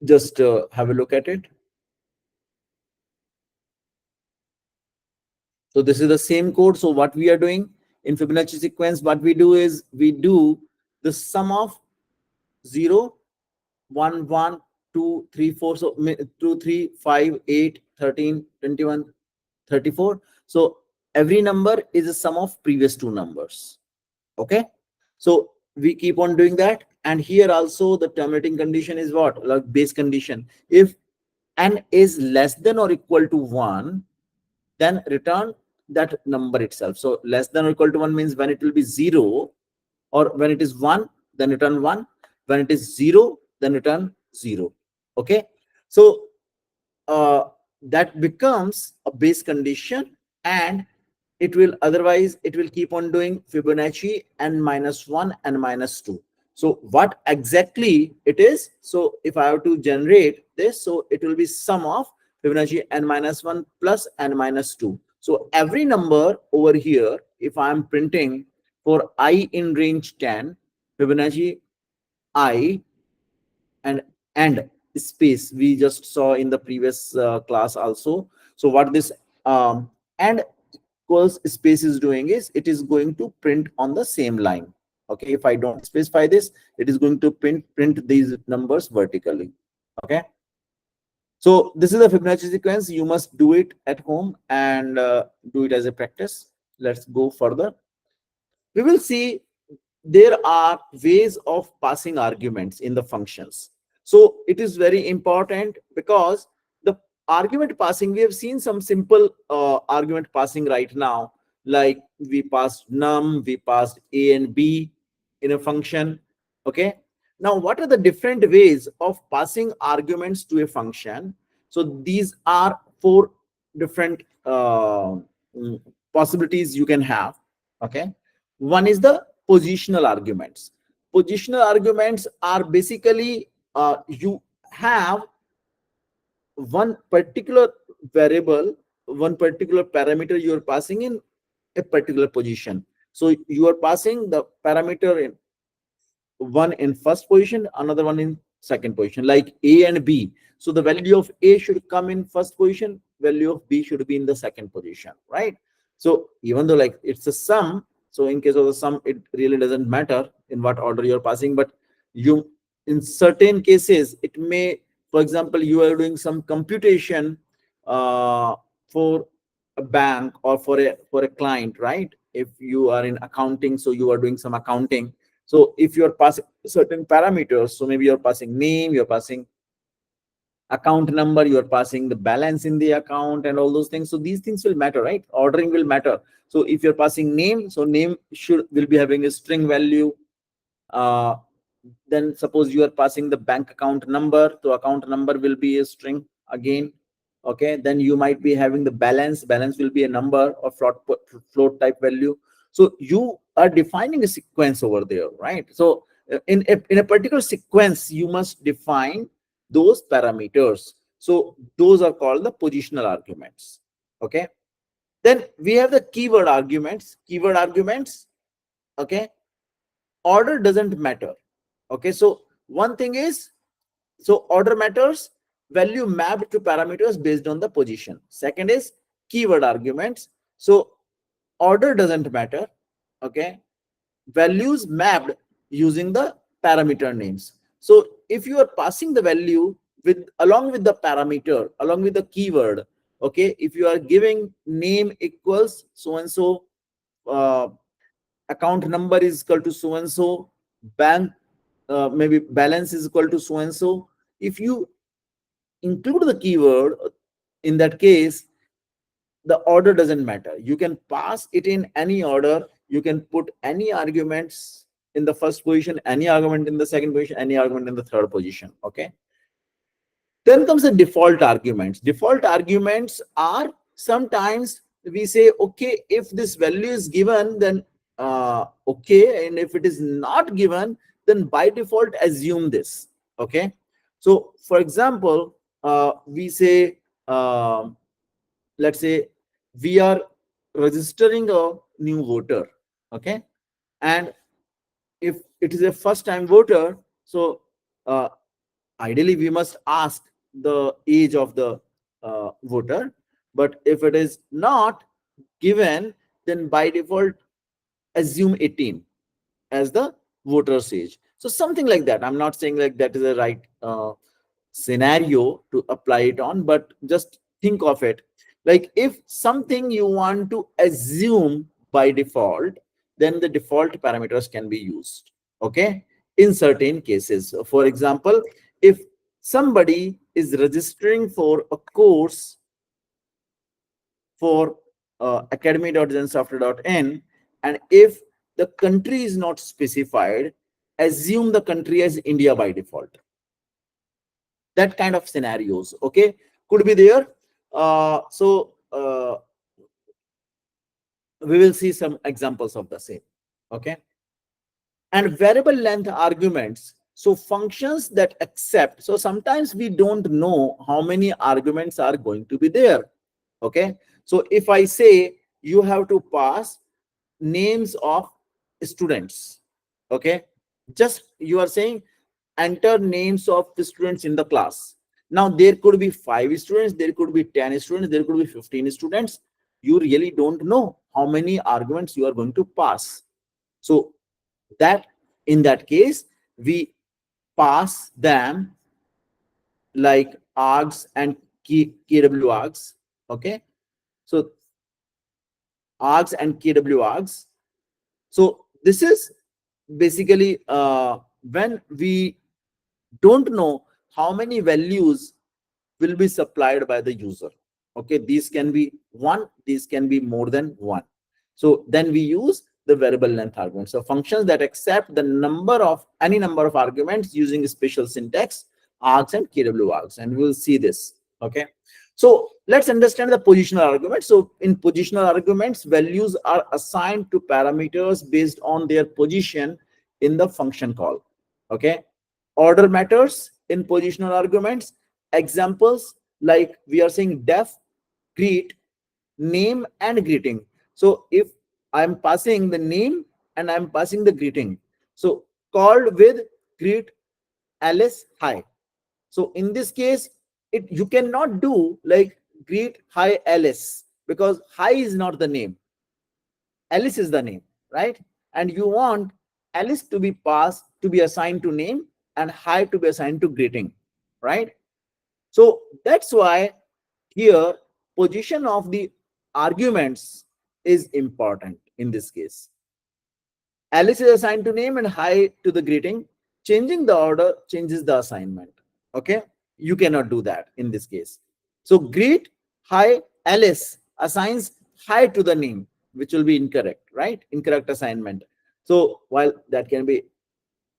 just have a look at it. So this is the same code. So what we are doing in Fibonacci sequence, what we do is we do the sum of 0, 1, 1, 2, 3, 4. So 2, 3, 5, 8, 13, 21, 34. So every number is a sum of previous two numbers. Okay. So we keep on doing that. And here also the terminating condition is what? Like base condition. If n is less than or equal to 1, then return that number itself. So less than or equal to 1 means when it will be 0, or when it is 1, then return 1. When it is 0, then return 0. Okay. So uh, that becomes a base condition, and it will keep on doing Fibonacci n minus 1 and minus 2. So what exactly it is? So if I have to generate this, so it will be sum of Fibonacci n minus 1 plus n minus 2. So every number over here, if I am printing for I in range 10, Fibonacci I and space we just saw in the previous class also. So what this and equals space is doing is it is going to print on the same line. Okay, if I don't specify this, it is going to print these numbers vertically. Okay, so this is the Fibonacci sequence. You must do it at home and do it as a practice. Let's go further. We will see there are ways of passing arguments in the functions. So it is very important because the argument passing, we have seen some simple argument passing right now, like we passed num, we passed a and b in a function. Okay. Now, what are the different ways of passing arguments to a function? So these are four different possibilities you can have. Okay. One is the positional arguments. Positional arguments are basically you have one particular variable, one particular parameter you are passing in a particular position. So you are passing the parameter in one in first position, another one in second position, like a and b. So the value of a should come in first position, value of b should be in the second position, right? So even though like it's a sum, so in case of the sum, it really doesn't matter in what order you're passing, but you, in certain cases, it may, for example, you are doing some computation for a bank or for a client, right? If you are in accounting, so you are doing some accounting. So if you're passing certain parameters, so maybe you're passing name, you're passing account number, you're passing the balance in the account and all those things. So these things will matter, right? Ordering will matter. So if you're passing name, so name will be having a string value. Uh, then suppose you are passing the bank account number, so account number will be a string again. Okay, then you might be having the balance will be a number or float type value. So you are defining a sequence over there, right? So in a particular sequence, you must define those parameters. So those are called the positional arguments. Okay, then we have the keyword arguments. Okay, order doesn't matter. Okay, so one thing is, so order matters, value mapped to parameters based on the position. Second is keyword arguments. So order doesn't matter. Okay, values mapped using the parameter names. So if you are passing the value with along with the parameter, along with the keyword, okay, if you are giving name equals so and so, account number is equal to so and so, bank maybe balance is equal to so and so, if you include the keyword, in that case the order doesn't matter. You can pass it in any order, you can put any arguments in the first position, any argument in the second position, any argument in the third position. Okay, Then comes the default arguments. Default arguments are, sometimes we say, okay, if this value is given, then okay, and if it is not given, then by default assume this. Okay. So for example, we say, let's say we are registering a new voter. Okay. And if it is a first time voter, so uh, ideally we must ask the age of the voter. But if it is not given, then by default assume 18 as the voter's age. So something like that. I'm not saying like that is a right scenario to apply it on, but just think of it like, if something you want to assume by default, then the default parameters can be used. Okay. In certain cases, for example, if somebody is registering for a course for academy.zensoftware.in, and if the country is not specified, assume the country as India by default. That kind of scenarios, okay, could be there. We will see some examples of the same. Okay. And variable length arguments, so functions that accept, so sometimes we don't know how many arguments are going to be there. Okay. So if I say you have to pass names of students, okay, just you are saying enter names of the students in the class. Now there could be 5 students, there could be 10 students, there could be 15 students. You really don't know how many arguments you are going to pass. So that, in that case, we pass them like args and kw args. Okay. So args and kw args. So this is basically when we don't know how many values will be supplied by the user. Okay, these can be one, these can be more than one. So then we use the variable length argument. So functions that accept the number of any number of arguments using special syntax, args and kw args, and we'll see this. Okay. So let's understand the positional argument. So in positional arguments, values are assigned to parameters based on their position in the function call. Okay. Order matters in positional arguments. Examples like we are saying def, greet, name and greeting. So if I'm passing the name and I'm passing the greeting, so called with greet Alice, hi. So in this case, you cannot do like greet hi Alice, because hi is not the name, Alice is the name, right? And you want Alice to be passed, to be assigned to name, and hi to be assigned to greeting, right? So that's why here position of the arguments is important in this case. Alice is assigned to name and hi to the greeting. Changing the order changes the assignment. Okay. You cannot do that in this case. So greet hi Alice assigns hi to the name, which will be incorrect, right? Incorrect assignment. So while that can be,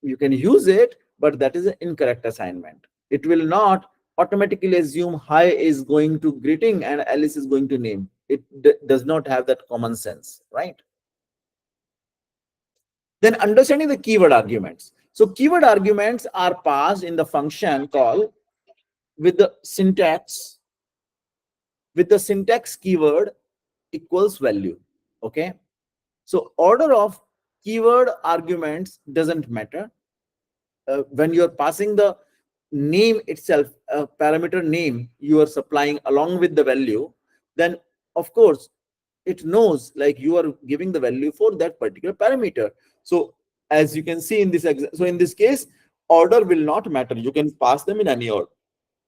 you can use it, but that is an incorrect assignment. It will not automatically assume hi is going to greeting and Alice is going to name. It does not have that common sense, right? Then understanding the keyword arguments. So keyword arguments are passed in the function call with the syntax, keyword equals value. Okay. So order of keyword arguments doesn't matter. When you're passing the name itself, a parameter name you are supplying along with the value, then of course it knows like you are giving the value for that particular parameter. So as you can see in this so in this case, order will not matter. You can pass them in any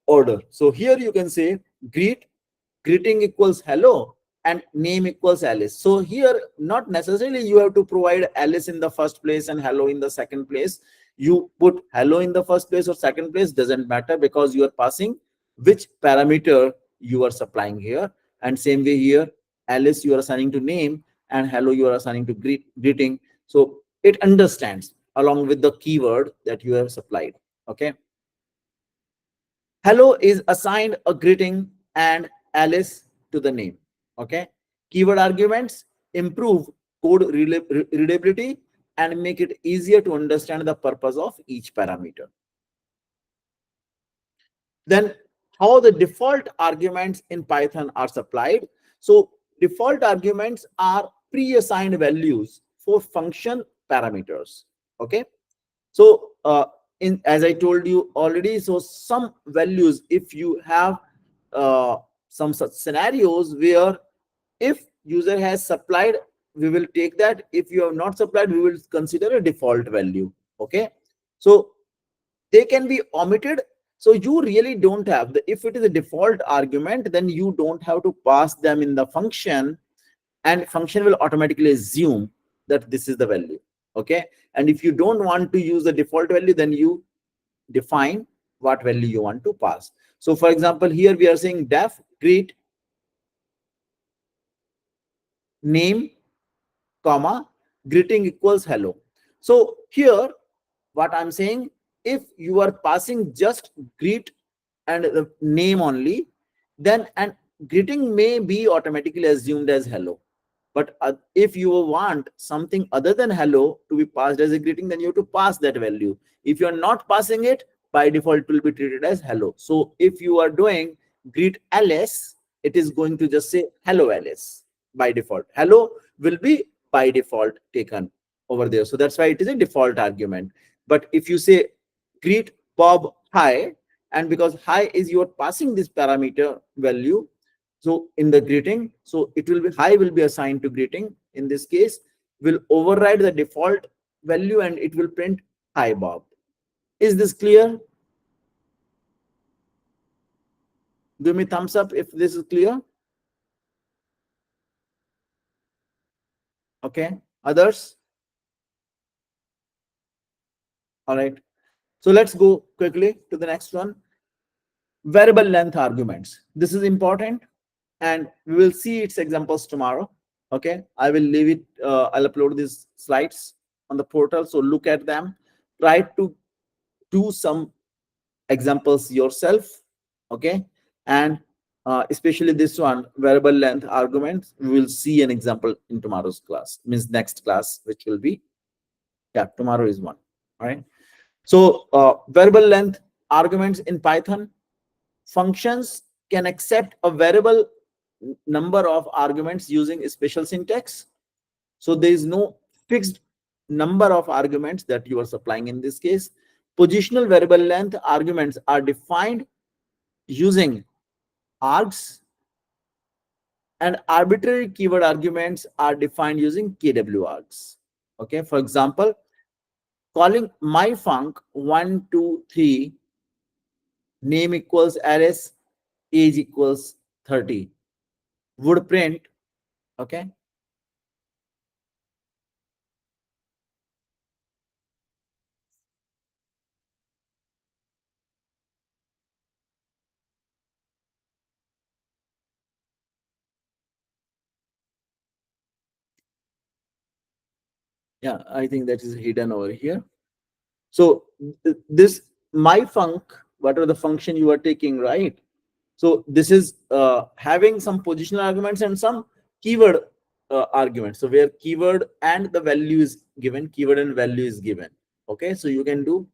order. So here you can say greeting equals hello and name equals Alice. So here not necessarily you have to provide Alice in the first place and hello in the second place. You put hello in the first place or second place, doesn't matter, because you are passing which parameter you are supplying here. And same way here, Alice you are assigning to name and hello you are assigning to greeting. So it understands along with the keyword that you have supplied. Okay. Hello is assigned a greeting and Alice to the name. Okay. Keyword arguments improve code readability and make it easier to understand the purpose of each parameter. Then how the default arguments in Python are supplied. So default arguments are pre-assigned values for function parameters. Okay. So in as I told you already, so some values, if you have some such scenarios where if user has supplied, we will take that. If you have not supplied, we will consider a default value. Okay. So they can be omitted. So you really don't have the, if it is a default argument, then you don't have to pass them in the function, and function will automatically assume that this is the value. Okay. And if you don't want to use the default value, then you define what value you want to pass. So for example, here we are saying def greet name comma greeting equals hello. So here what I'm saying, if you are passing just greet and the name only, then and greeting may be automatically assumed as hello. But if you want something other than hello to be passed as a greeting, then you have to pass that value. If you are not passing it, by default it will be treated as hello. So if you are doing greet Alice, it is going to just say hello Alice by default. Hello will be by default taken over there. So that's why it is a default argument. But if you say greet Bob hi, and because hi is your passing this parameter value, so in the greeting, so it will be hi will be assigned to greeting. In this case, will override the default value and it will print hi Bob. Is this clear? Give me thumbs up if this is clear. Okay. Others? All right. So let's go quickly to the next one. Variable length arguments. This is important, and we will see its examples tomorrow. Okay. I will leave it. I'll upload these slides on the portal. So look at them. Try to do some examples yourself. Okay. And especially this one, variable length arguments, we will see an example in tomorrow's class, means next class, which will be, yeah, tomorrow is one. All right. So variable length arguments in Python, functions can accept a variable number of arguments using a special syntax. So there is no fixed number of arguments that you are supplying in this case. Positional variable length arguments are defined using args, and arbitrary keyword arguments are defined using kwargs. Okay, for example, calling my func 123 name equals Alice, age equals 30 would print. Okay. Yeah, I think that is hidden over here. So this my func, whatever the function you are taking, right? So this is having some positional arguments and some keyword arguments. So where keyword and the value is given, keyword and value is given. Okay, so you can do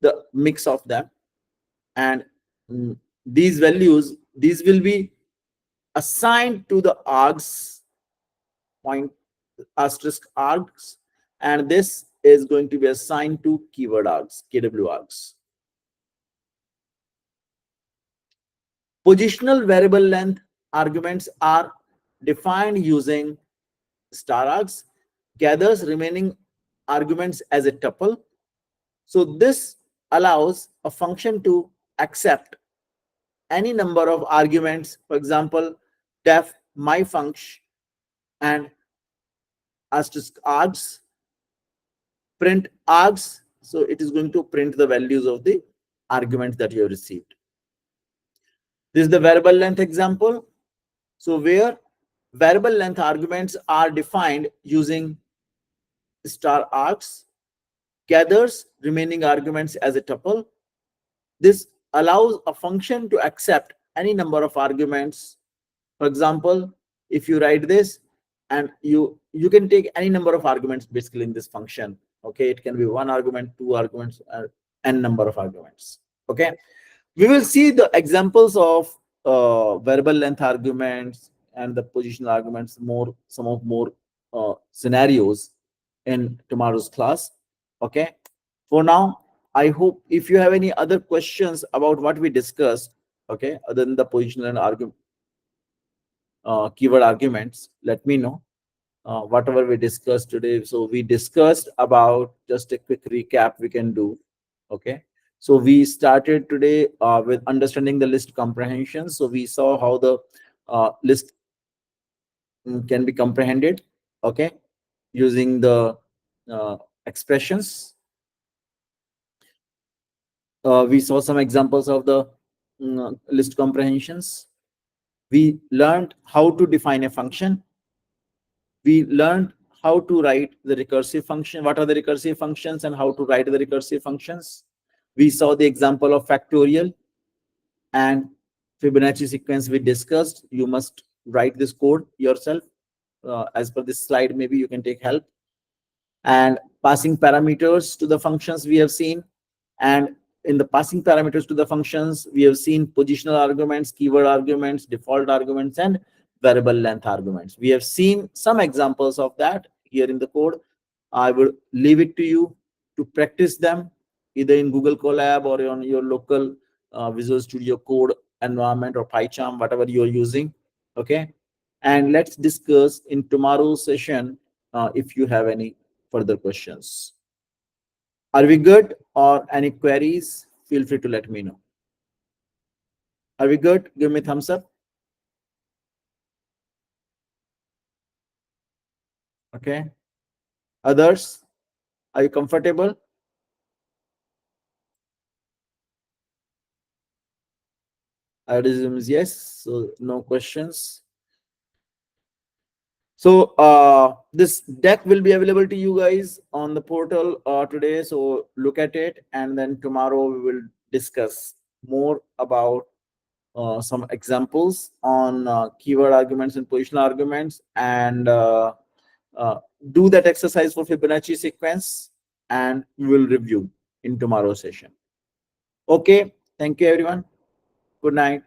the mix of them, and these values, these will be assigned to the args point asterisk args, and this is going to be assigned to keyword args, kwargs. Positional variable length arguments are defined using star args, gathers remaining arguments as a tuple. So this allows a function to accept any number of arguments. For example, def my function and asterisk args, print args. So it is going to print the values of the arguments that you have received. This is the variable length example. So where variable length arguments are defined using star args, gathers remaining arguments as a tuple. This allows a function to accept any number of arguments. For example, if you write this, and you can take any number of arguments basically in this function. Okay, it can be one argument, two arguments, n number of arguments. Okay, we will see the examples of variable length arguments and the positional arguments, more some of more scenarios in tomorrow's class. Okay, for now, I hope if you have any other questions about what we discussed, okay, other than the positional and argument keyword arguments, let me know whatever we discussed today. So we discussed about, just a quick recap we can do. Okay, so we started today with understanding the list comprehension. So we saw how the list can be comprehended, okay, using the expressions. We saw some examples of the list comprehensions. We learned how to define a function. We learned how to write the recursive function, what are the recursive functions, and how to write the recursive functions. We saw the example of factorial and Fibonacci sequence we discussed. You must write this code yourself. As per this slide, maybe you can take help. And passing parameters to the functions we have seen. And in the passing parameters to the functions, we have seen positional arguments, keyword arguments, default arguments, and variable length arguments. We have seen some examples of that here in the code. I will leave it to you to practice them either in Google Colab or on your local Visual Studio Code environment or PyCharm, whatever you're using. Okay. And let's discuss in tomorrow's session if you have any further questions. Are we good, or any queries? Feel free to let me know. Are we good? Give me thumbs up. Okay. Others, are you comfortable? I assume is yes. So no questions. So this deck will be available to you guys on the portal today. So look at it, and then tomorrow we will discuss more about some examples on keyword arguments and positional arguments, and do that exercise for Fibonacci sequence, and we will review in tomorrow's session. Okay, thank you everyone. Good night.